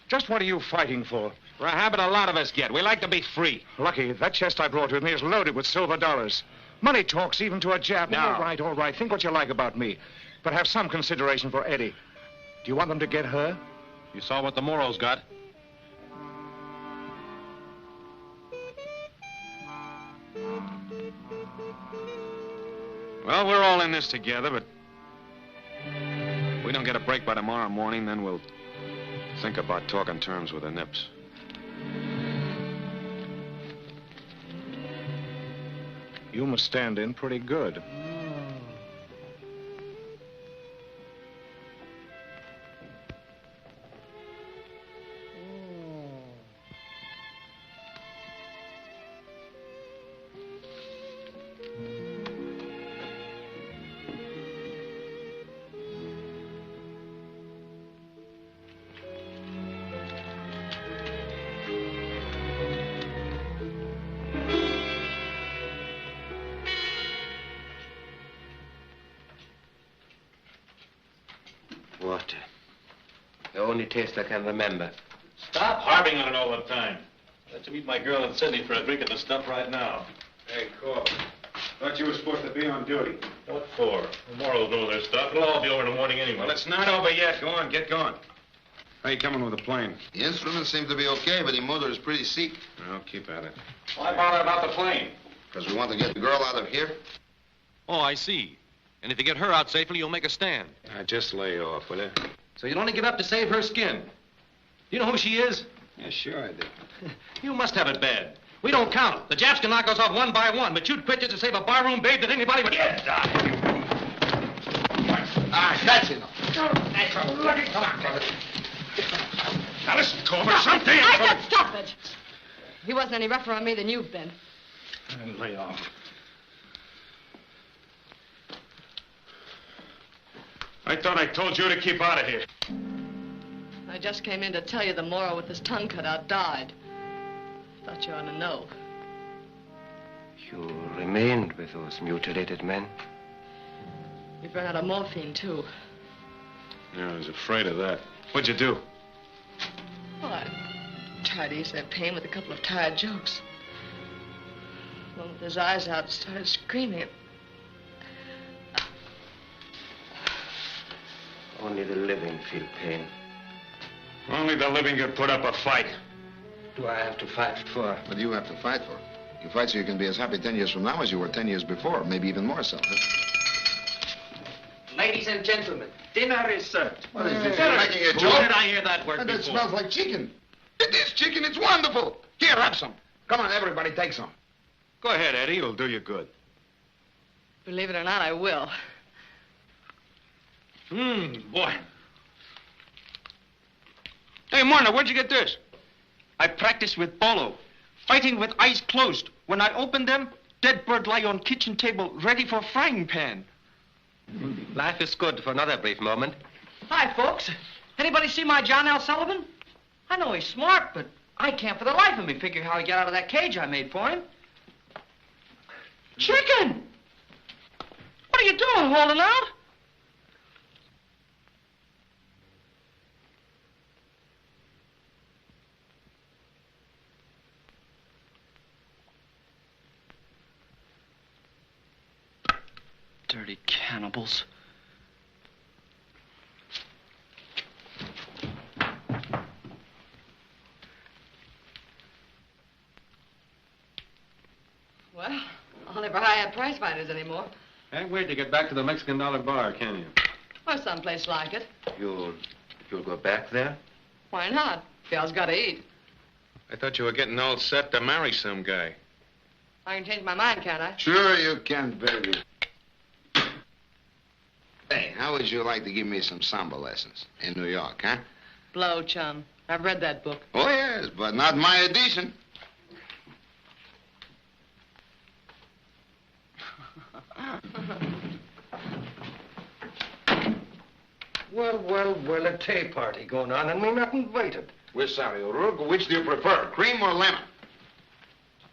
Just what are you fighting for? For a habit a lot of us get. We like to be free. Lucky, that chest I brought with me is loaded with silver dollars. Money talks even to a Jap. No. All right. Think what you like about me. But have some consideration for Eddie. Do you want them to get her? You saw what the Moros got. Well, we're all in this together, but if we don't get a break by tomorrow morning, then we'll think about talking terms with the Nips. You must stand in pretty good. water. The only taste I can remember. Stop harping on it all the time. Let you meet my girl in Sydney for a drink of the stuff right now. Hey, Cole. Thought you were supposed to be on duty. What for? Tomorrow will know their stuff. It'll all be over in the morning anyway. Well, it's not over yet. Go on, get going. How you coming with the plane? The instruments seem to be okay, but the motor is pretty sick. I'll keep at it. Why bother about the plane? Because we want to get the girl out of here. Oh, I see. And if you get her out safely, you'll make a stand. Just lay off, will you? So you'll only give up to save her skin. Do you know who she is? Yeah, sure I do. You must have it bad. We don't count. The Japs can knock us off one by one, but you'd quit just to save a barroom babe that anybody would... Yes, that's enough. Lucky, come on, brother. Now listen, Culver, something... I said stop it. He wasn't any rougher on me than you've been. Lay off. I thought I told you to keep out of here. I just came in to tell you the Moro with his tongue cut out died. Thought you ought to know. You remained with those mutilated men? You've run out of morphine, too. Yeah, I was afraid of that. What'd you do? Well, I tried to ease their pain with a couple of tired jokes. One with his eyes out started screaming. Only the living feel pain. Only the living could put up a fight. Do I have to fight for? What do you have to fight for? You fight so you can be as happy 10 years from now as you were 10 years before, maybe even more so. Ladies and gentlemen, dinner is served. What is this? You're making a joke? Where did I hear that word And before? it smells like chicken. It is chicken. It's wonderful. Here, have some. Come on, everybody, take some. Go ahead, Eddie. It'll do you good. Believe it or not, I will. Boy. Hey, Marna, where'd you get this? I practice with polo, fighting with eyes closed. When I open them, dead bird lie on kitchen table, ready for frying pan. Life is good for another brief moment. Hi, folks. Anybody see my John L. Sullivan? I know he's smart, but I can't for the life of me figure how he got out of that cage I made for him. Chicken! What are you doing, holding out? Dirty cannibals. Well, I'll never hire prize fighters anymore. Can't wait to get back to the Mexican dollar bar, can you? Or someplace like it. You'll go back there? Why not? Gal's got to eat. I thought you were getting all set to marry some guy. I can change my mind, can't I? Sure you can, baby. Hey, how would you like to give me some samba lessons in New York, huh? Blow, chum. I've read that book. Oh, yes, but not my edition. Well, a tea party going on, and we're not invited. We're sorry, O'Rourke. Which do you prefer, cream or lemon?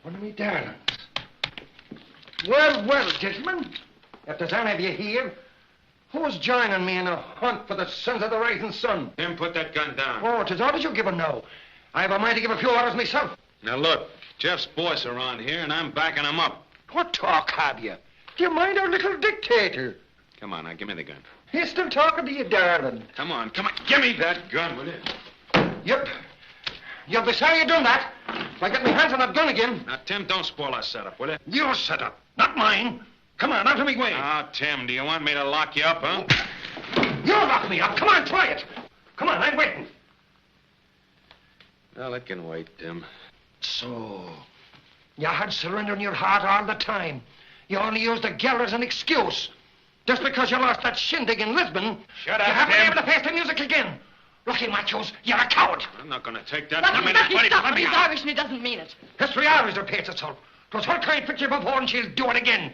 One of me darlings. Well, gentlemen, if there's any of you here, who's joining me in a hunt for the sons of the rising sun? Tim, put that gun down. Oh, 'tis orders you give him now. I have a mind to give a few orders myself. Now, look, Jeff's boss around here, and I'm backing him up. What talk have you? Do you mind our little dictator? Come on, now, give me the gun. He's still talking to you, darling. Come on, give me that gun, will you? Yep. You'll be sorry you done that. If I get my hands on that gun again. Now, Tim, don't spoil our setup, will you? Your setup, not mine. Come on, out of me way. Now, Tim, do you want me to lock you up, huh? You lock me up. Come on, try it. Come on, I'm waiting. Well, it can wait, Tim. So, you had surrender in your heart all the time. You only used the girl as an excuse. Just because you lost that shindig in Lisbon, Shut up, you haven't Tim. been able to face the music again. Lucky Machos, you're a coward. I'm not going to take that. Lucky, stop him. He's Irish and he doesn't mean it. History always repeats itself. 'Twas her kind picture before and she'll do it again.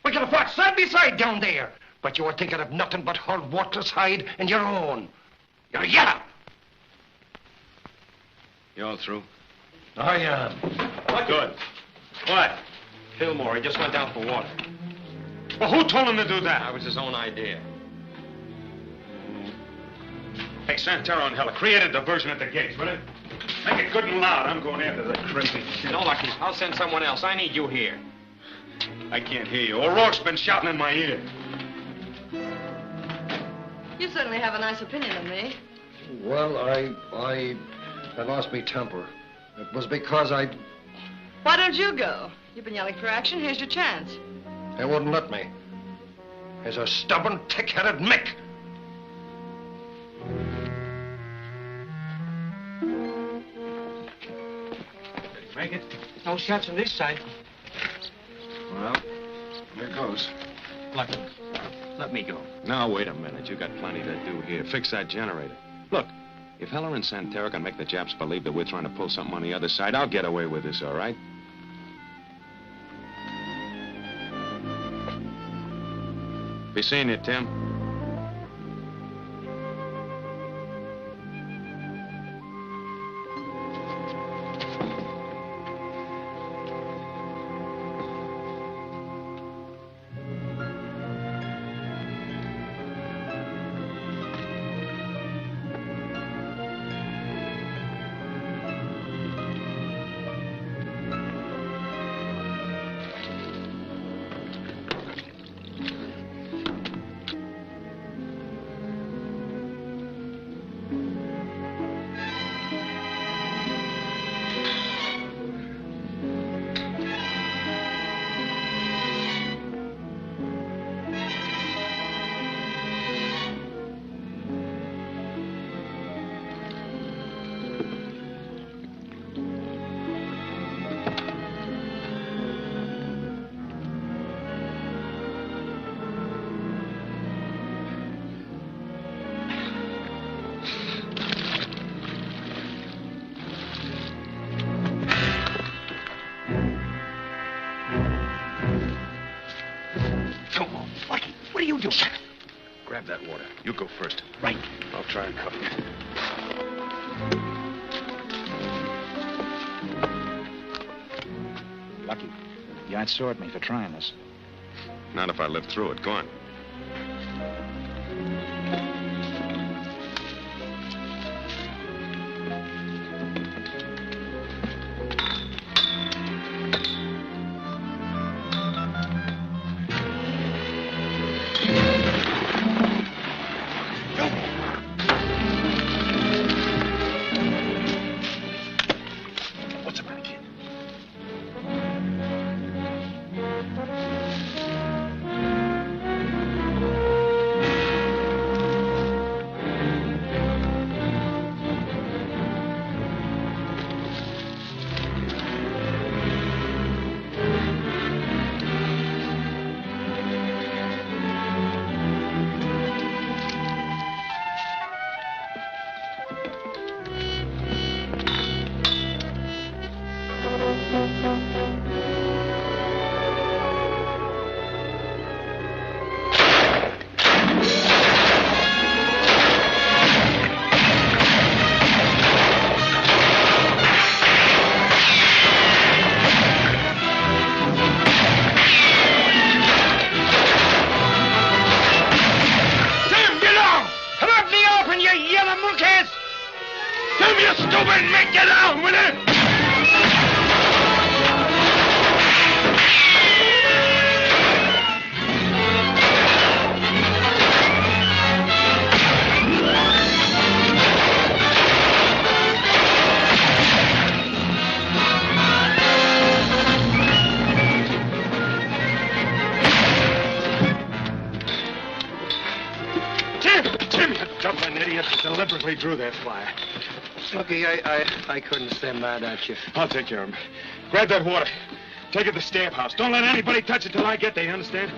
We could have fought side by side down there. But you were thinking of nothing but her worthless hide and your own. You're yellow. You all through? I am. What? Good. What? Fillmore, he just went down for water. Well, who told him to do that? That was his own idea. Santero and Heller. Create a diversion at the gates, will it? Make it good and loud. I'm going after that crazy shit. No, Lucky. I'll send someone else. I need you here. I can't hear you. O'Rourke's been shouting in my ear. You certainly have a nice opinion of me. Well, I lost me temper. It was because I... Why don't you go? You've been yelling for action. Here's your chance. They wouldn't let me. He's a stubborn, tick-headed Mick. Make it? No shots on this side. Well, here goes. Lucky, let me go. Now, wait a minute. You got plenty to do here. Fix that generator. Look, if Heller and Santero can make the Japs believe that we're trying to pull something on the other side, I'll get away with this, all right? Be seeing you, Tim. Grab that water. You go first. Right. I'll try and cover you. Lucky, you ain't sore at me for trying this. Not if I live through it. Go on. Deliberately drew that fire. Lucky, I couldn't stay mad at you. I'll take care of him. Grab that water. Take it to the stamp house. Don't let anybody touch it till I get there, you understand?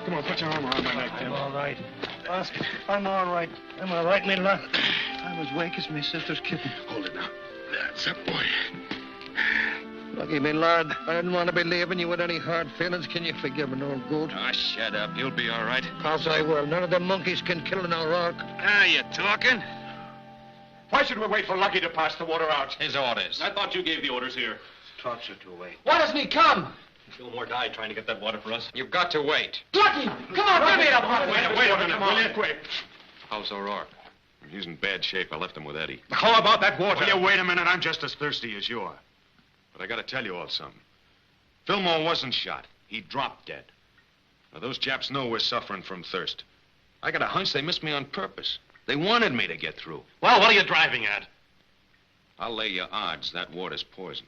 Come on, put your arm around my neck, Tim. I'm all right. Oscar, I'm all right. I'm all right, me love. I was wake as my sister's kitten. Hold it now. That's a boy. Lucky, me lad. I didn't want to be leaving you with any hard feelings. Can you forgive an old goat? Ah, shut up. You'll be all right. Course I will. None of them monkeys can kill an O'Rourke. Ah, you talking? Why should we wait for Lucky to pass the water out? His orders. I thought you gave the orders here. Talks are to wait. Why doesn't he come? Fillmore died trying to get that water for us. You've got to wait. Lucky, come on, give me the water. Wait a minute, will you? Quick. How's O'Rourke? He's in bad shape. I left him with Eddie. How about that water? Will you wait a minute? I'm just as thirsty as you are. But I gotta tell you all something. Fillmore wasn't shot. He dropped dead. Now, those Japs know we're suffering from thirst. I got a hunch they missed me on purpose. They wanted me to get through. Well, what are you driving at? I'll lay you odds that water's poisoned.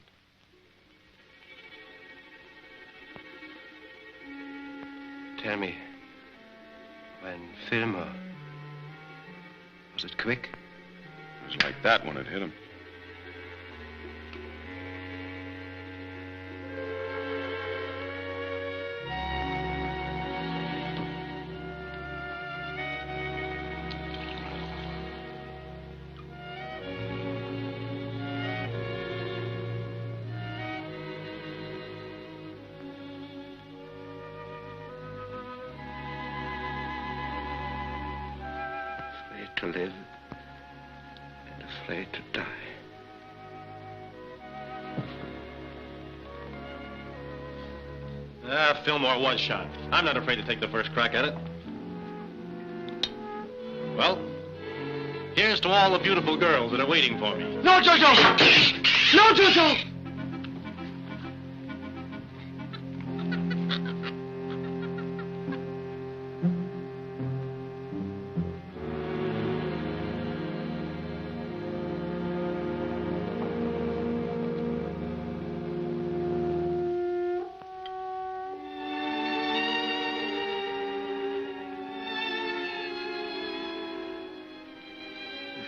Tell me, when Fillmore, was it quick? It was like that when it hit him. To live and afraid to die. Fillmore was shot. I'm not afraid to take the first crack at it. Well, here's to all the beautiful girls that are waiting for me. No, Jojo! No, Jojo!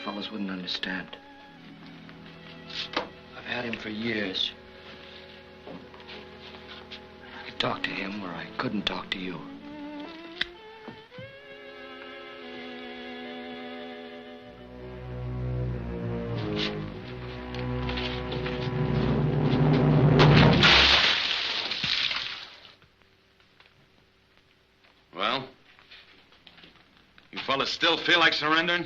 Fellows wouldn't understand. I've had him for years. I could talk to him where I couldn't talk to you. Well? You fellas still feel like surrendering?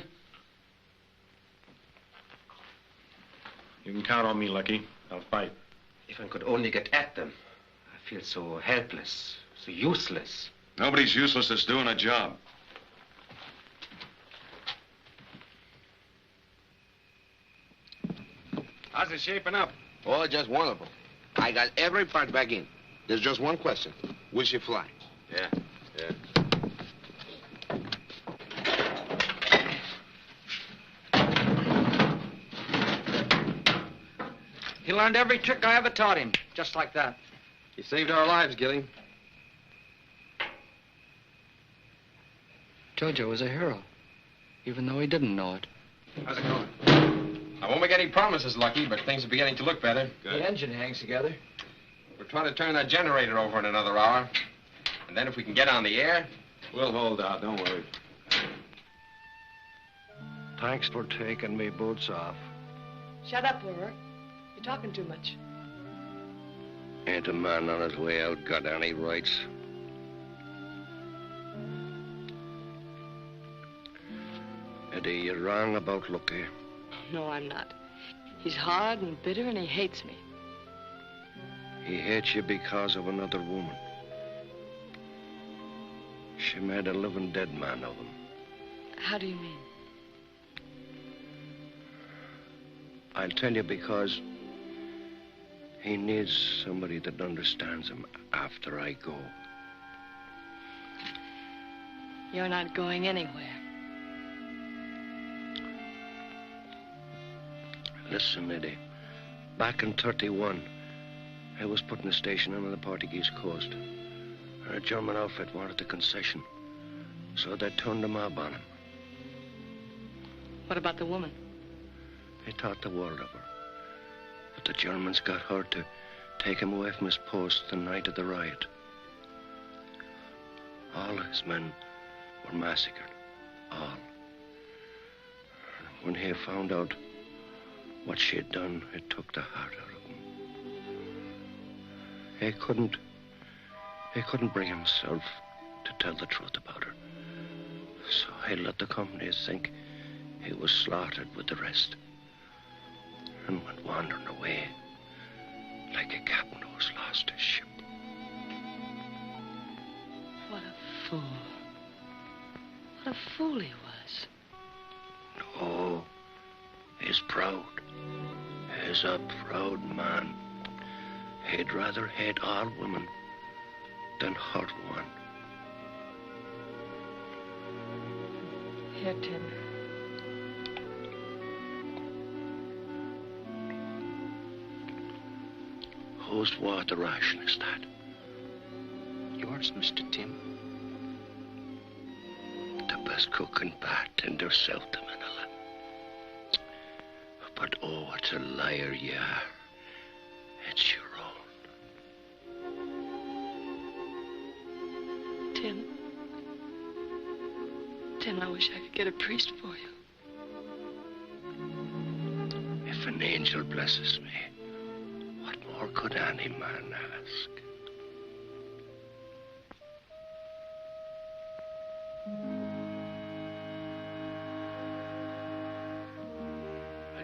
You can count on me, Lucky. I'll fight. If I could only get at them. I feel so helpless, so useless. Nobody's useless that's doing a job. How's it shaping up? Oh, just wonderful. I got every part back in. There's just one question. Will she fly? Yeah. He learned every trick I ever taught him, just like that. You saved our lives, Gilly. Jojo was a hero, even though he didn't know it. How's it going? I won't make any promises, Lucky, but things are beginning to look better. The engine hangs together. We're trying to turn that generator over in another hour. And then if we can get on the air, we'll hold out, don't worry. Thanks for taking me boots off. Shut up, Herbert. You're talking too much. Ain't a man on his way out got any rights. Eddie, you're wrong about Lucky. No, I'm not. He's hard and bitter, and he hates me. He hates you because of another woman. She made a living dead man of him. How do you mean? I'll tell you because he needs somebody that understands him after I go. You're not going anywhere. Listen, Eddie. Back in 31, I was putting a station on the Portuguese coast. And a German outfit wanted a concession. So they turned the mob on him. What about the woman? They thought the world of her. But the Germans got her to take him away from his post the night of the riot. All his men were massacred. All. When he found out what she had done, it took the heart out of him. He couldn't bring himself to tell the truth about her. So he let the companies think he was slaughtered with the rest. And went wandering away like a captain who's lost his ship. What a fool. What a fool he was. No. Oh, he's proud. He's a proud man. He'd rather hate all women than hurt one. Here, Tim. Whose water ration is that? Yours, Mr. Tim. The best cook and bartender south of Manila. But oh, what a liar you are. It's your own. Tim. Tim, I wish I could get a priest for you. If an angel blesses me, what more could any man ask?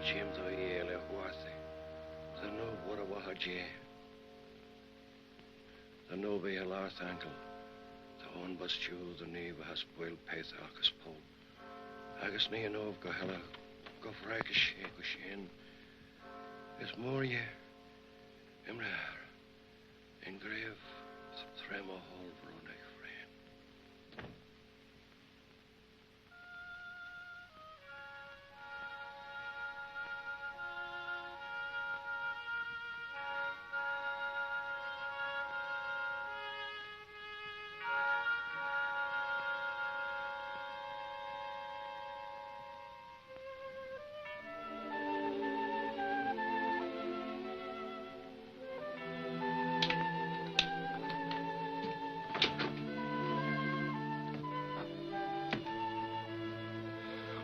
Jim do yele huase. The no what a wahaje. The no be a larth ankle. The one bus chew the knee has spoiled pace alcus po. Agus me no of gahella. Go frag a shake o shin. Is more ye. Imrar. Engrave. Threma hall veronica friend.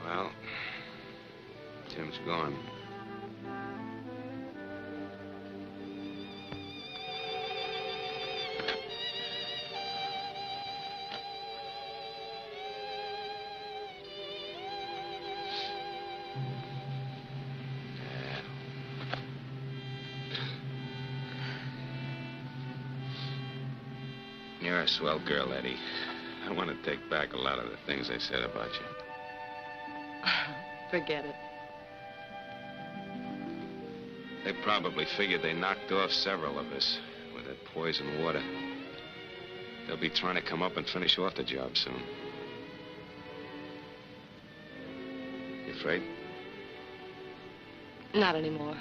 Well, Tim's gone. You're a swell girl, Eddie. I want to take back a lot of the things I said about you. Forget it. They probably figured they knocked off several of us with that poison water. They'll be trying to come up and finish off the job soon. You afraid? Not anymore.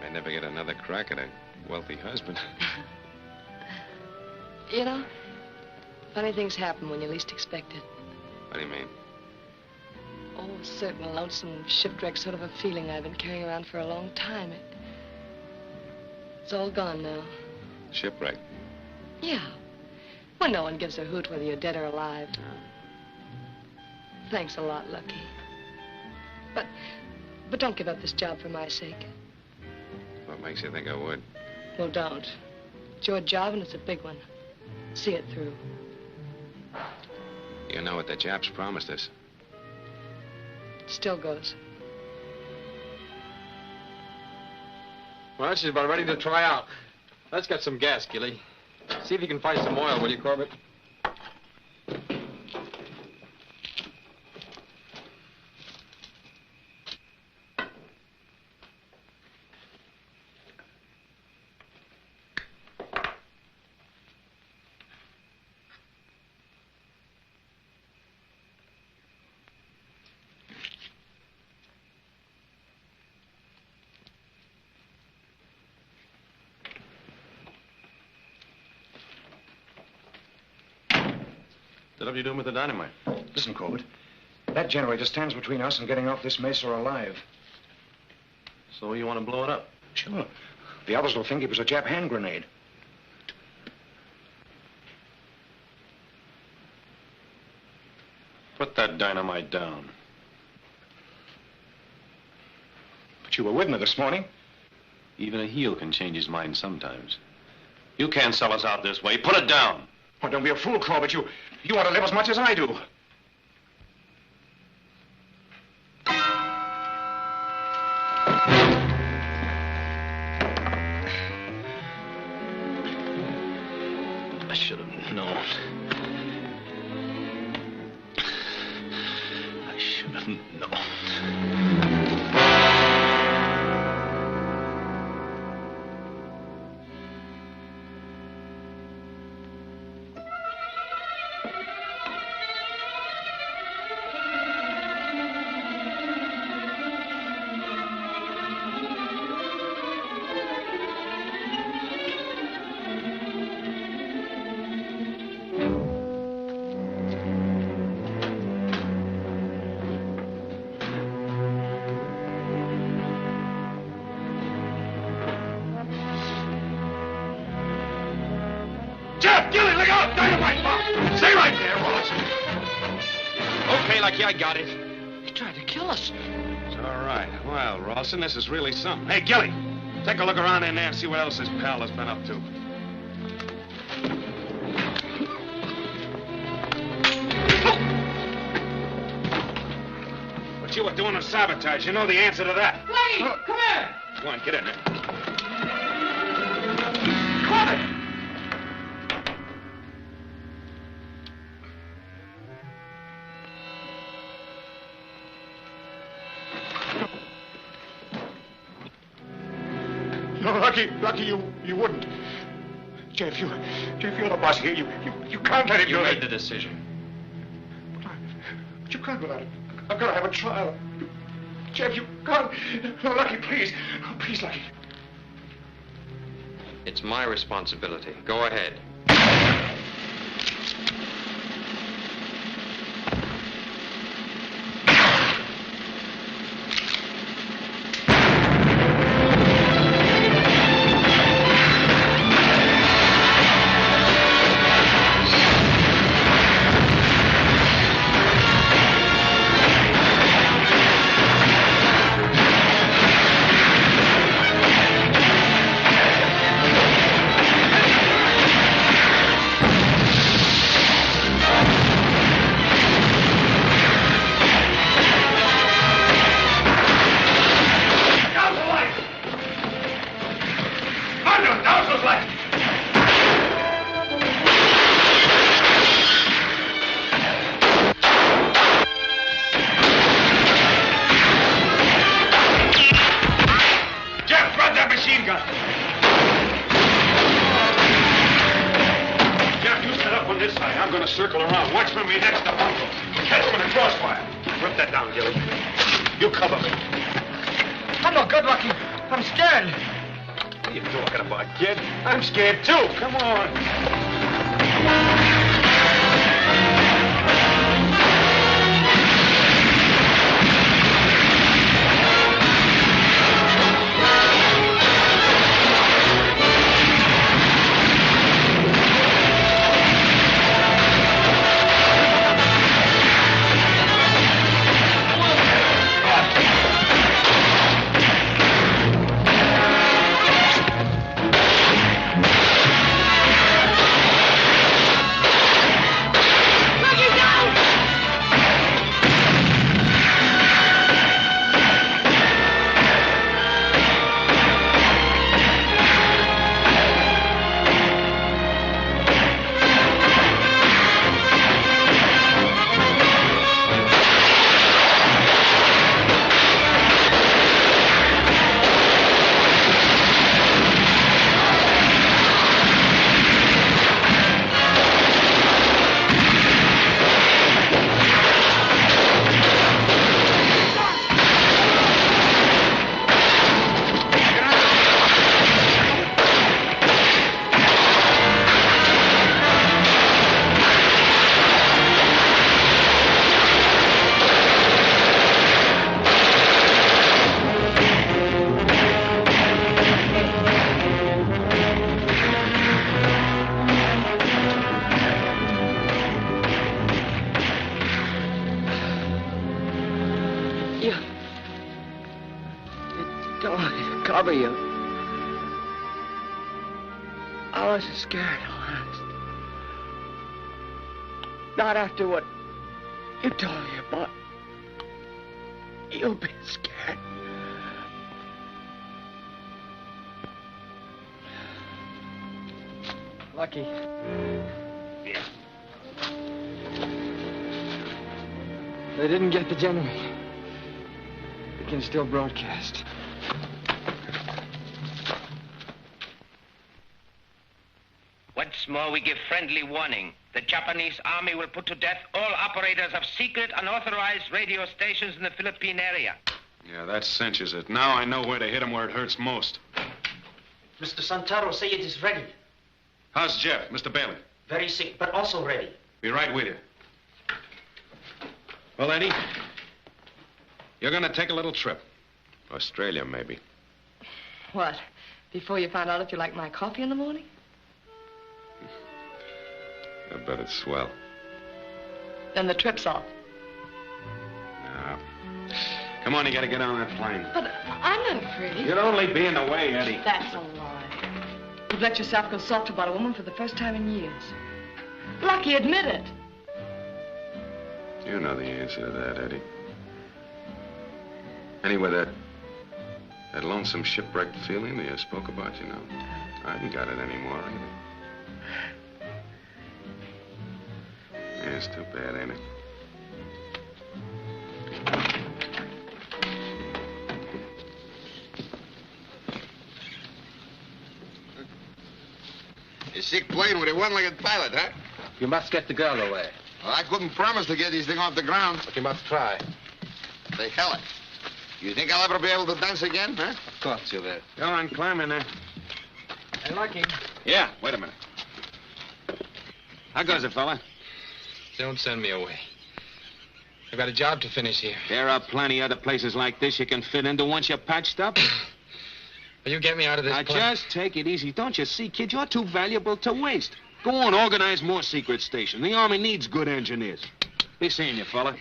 May never get another crack at a wealthy husband. You know, funny things happen when you least expect it. What do you mean? Oh, a certain lonesome, shipwreck sort of a feeling I've been carrying around for a long time. It's all gone now. Shipwreck? Yeah. When no one gives a hoot whether you're dead or alive. Thanks a lot, Lucky. But don't give up this job for my sake. What makes you think I would? Well, don't. It's your job, and it's a big one. See it through. You know what the Japs promised us. It still goes. Well, she's about ready to try out. Let's get some gas, Gilly. See if you can find some oil, will you, Corbett? What are you doing with the dynamite? Listen, Corbett. That generator stands between us and getting off this mesa alive. So you want to blow it up? Sure. The others will think it was a Jap hand grenade. Put that dynamite down. But you were with me this morning. Even a heel can change his mind sometimes. You can't sell us out this way. Put it down. Oh, don't be a fool, Corbett. You want to live as much as I do. I should have known. No. I got it. He tried to kill us. It's all right. Well, Rawson, this is really something. Hey, Gilly, take a look around in there and see what else this pal has been up to. What you were doing was sabotage. You know the answer to that. Blade, come here. Come on, get in there. Come on. Lucky you wouldn't. Jeff, you're the boss here. You can't let him do it. You made the decision. But you can't without it. I've got to have a trial. Jeff, you can't. No, Lucky, please. Oh, please, Lucky. It's my responsibility. Go ahead. I'm scared too. Come on. Cover you. I was scared, honest. Not after what you told me about. You'll be scared. Lucky. Yeah. They didn't get the general. We can still broadcast. Once more, we give friendly warning. The Japanese army will put to death all operators of secret, unauthorized radio stations in the Philippine area. Yeah, that cinches it. Now I know where to hit him where it hurts most. Mr. Santaro say it is ready. How's Jeff, Mr. Bailey? Very sick, but also ready. Be right with you. Well, Eddie, you're going to take a little trip. Australia, maybe. What? Before you find out if you like my coffee in the morning? I bet it's swell. Then the trip's off. No. Come on, you got to get on that plane. But I'm not afraid. You'd only be in the way, Eddie. That's a lie. You've let yourself go soft about a woman for the first time in years. Lucky, admit it. You know the answer to that, Eddie. Anyway, that lonesome shipwrecked feeling that you spoke about, you know, I haven't got it anymore, either. Yeah, it's too bad, ain't it? A sick plane with a one-legged pilot, huh? You must get the girl away. Well, I couldn't promise to get these things off the ground. But you must try. Say, Helen, you think I'll ever be able to dance again, huh? Of course you will. Go on, climb in there. Hey, Lucky. Yeah, wait a minute. How goes it, fella? Don't send me away. I've got a job to finish here. There are plenty other places like this you can fit into once you're patched up. Will you get me out of this Now, place? just take it easy. Don't you see, kid? You're too valuable to waste. Go on, organize more secret stations. The Army needs good engineers. Be seeing you, fella.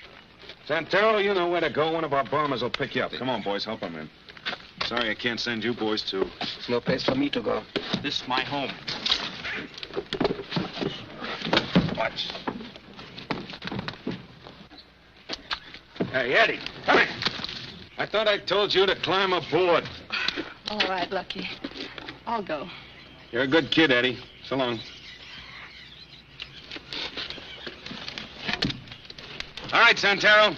Santero, you know where to go. One of our bombers will pick you up. Come on, boys, help him in. Sorry I can't send you boys, too. There's no place for me to go. This is my home. Watch. Hey, Eddie, come here. I thought I told you to climb aboard. All right, Lucky. I'll go. You're a good kid, Eddie. So long. All right, Santero.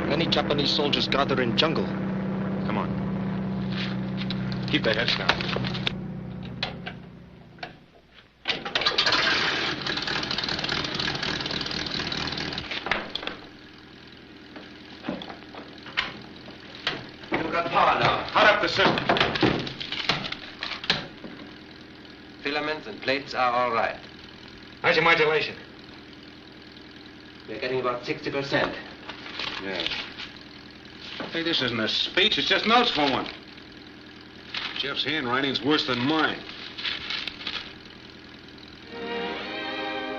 Many Japanese soldiers gather in jungle. Come on. Keep their heads down. You've got power now. Hot up the system. Filaments and plates are all right. How's your modulation? We're getting about 60%. Yeah. Hey, this isn't a speech. It's just notes for one. Jeff's handwriting's worse than mine.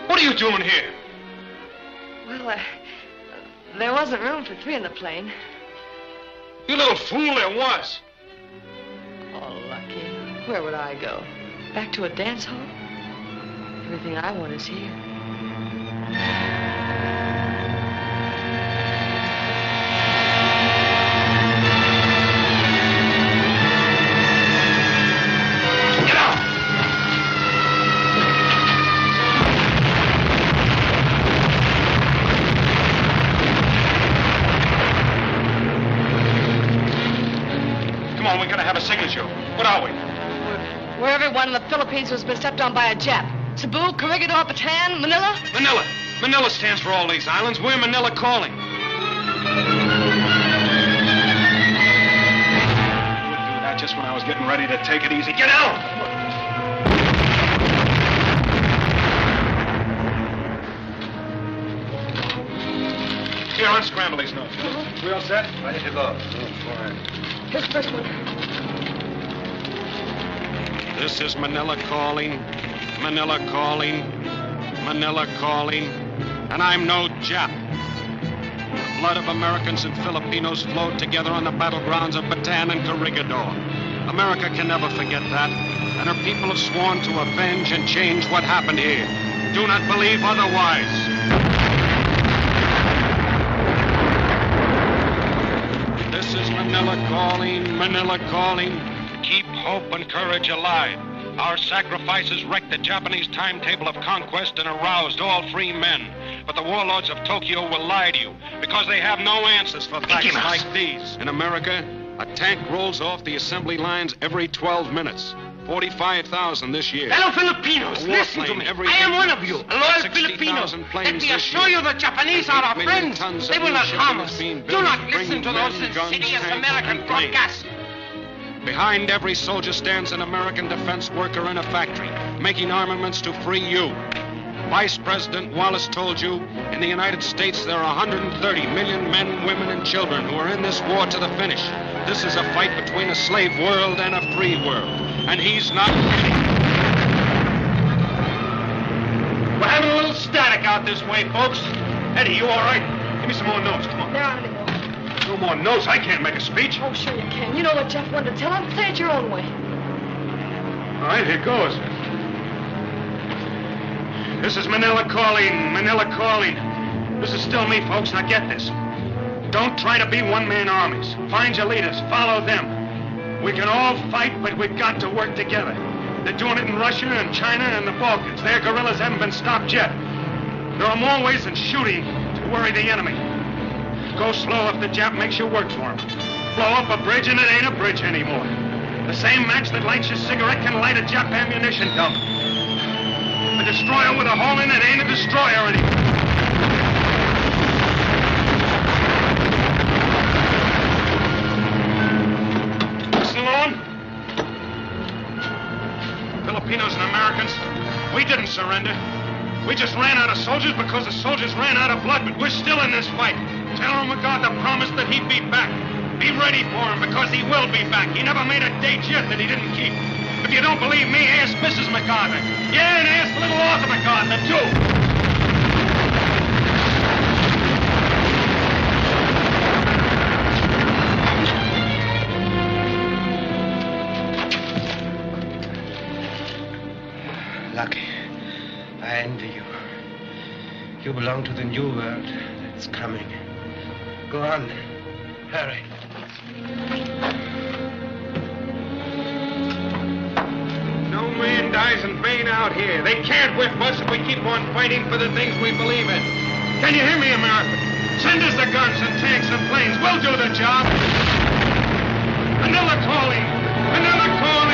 What are you doing here? Well, there wasn't room for three in the plane. You little fool, there was. Oh, Lucky. Where would I go? Back to a dance hall? Everything I want is here. Come on, we What are we? We're everyone in the Philippines who's been stepped on by a Jap. Cebu, Corregidor, Bataan, Manila? Manila. Manila stands for all these islands. We're Manila calling. You would do that just when I was getting ready to take it easy. Get out! Here, unscramble these notes. We all set? Ready to go. Here's the first one. This is Manila calling, Manila calling, Manila calling, and I'm no Jap. The blood of Americans and Filipinos flowed together on the battlegrounds of Bataan and Corregidor. America can never forget that, and her people have sworn to avenge and change what happened here. Do not believe otherwise. This is Manila calling, Manila calling. Keep hope and courage alive. Our sacrifices wrecked the Japanese timetable of conquest and aroused all free men. But the warlords of Tokyo will lie to you because they have no answers for facts like these. In America, a tank rolls off the assembly lines every 12 minutes. 45,000 this year. Fellow Filipinos, listen to me. I am one of you, a loyal Filipino. Let me assure you the Japanese are our friends. They will not harm us. Do not listen to those insidious American broadcasts. Behind every soldier stands an American defense worker in a factory, making armaments to free you. Vice President Wallace told you, in the United States there are 130 million men, women, and children who are in this war to the finish. This is a fight between a slave world and a free world. And he's not kidding. We're having a little static out this way, folks. Eddie, you all right? Give me some more notes. Come on. There aren't any more. No more notes. I can't make a speech. Oh, sure you can. You know what Jeff wanted to tell him. Say it your own way. All right, here goes. This is Manila calling, Manila calling. This is still me, folks. Now get this. Don't try to be one-man armies. Find your leaders. Follow them. We can all fight, but we've got to work together. They're doing it in Russia and China and the Balkans. Their guerrillas haven't been stopped yet. There are more ways than shooting to worry the enemy. Go slow if the Jap makes you work for him. Blow up a bridge and it ain't a bridge anymore. The same match that lights your cigarette can light a Jap ammunition dump. A destroyer with a hole in it ain't a destroyer anymore. Filipinos and Americans, we didn't surrender. We just ran out of soldiers because the soldiers ran out of blood, but we're still in this fight. General MacArthur promised that he'd be back. Be ready for him because he will be back. He never made a date yet that he didn't keep. If you don't believe me, ask Mrs. MacArthur. Yeah, and ask little Arthur MacArthur, too. Lucky. I envy you. You belong to the new world that's coming. Go on. Hurry. No man dies in vain out here. They can't whip us if we keep on fighting for the things we believe in. Can you hear me, America? Send us the guns and tanks and planes. We'll do the job. Manila calling. Manila calling.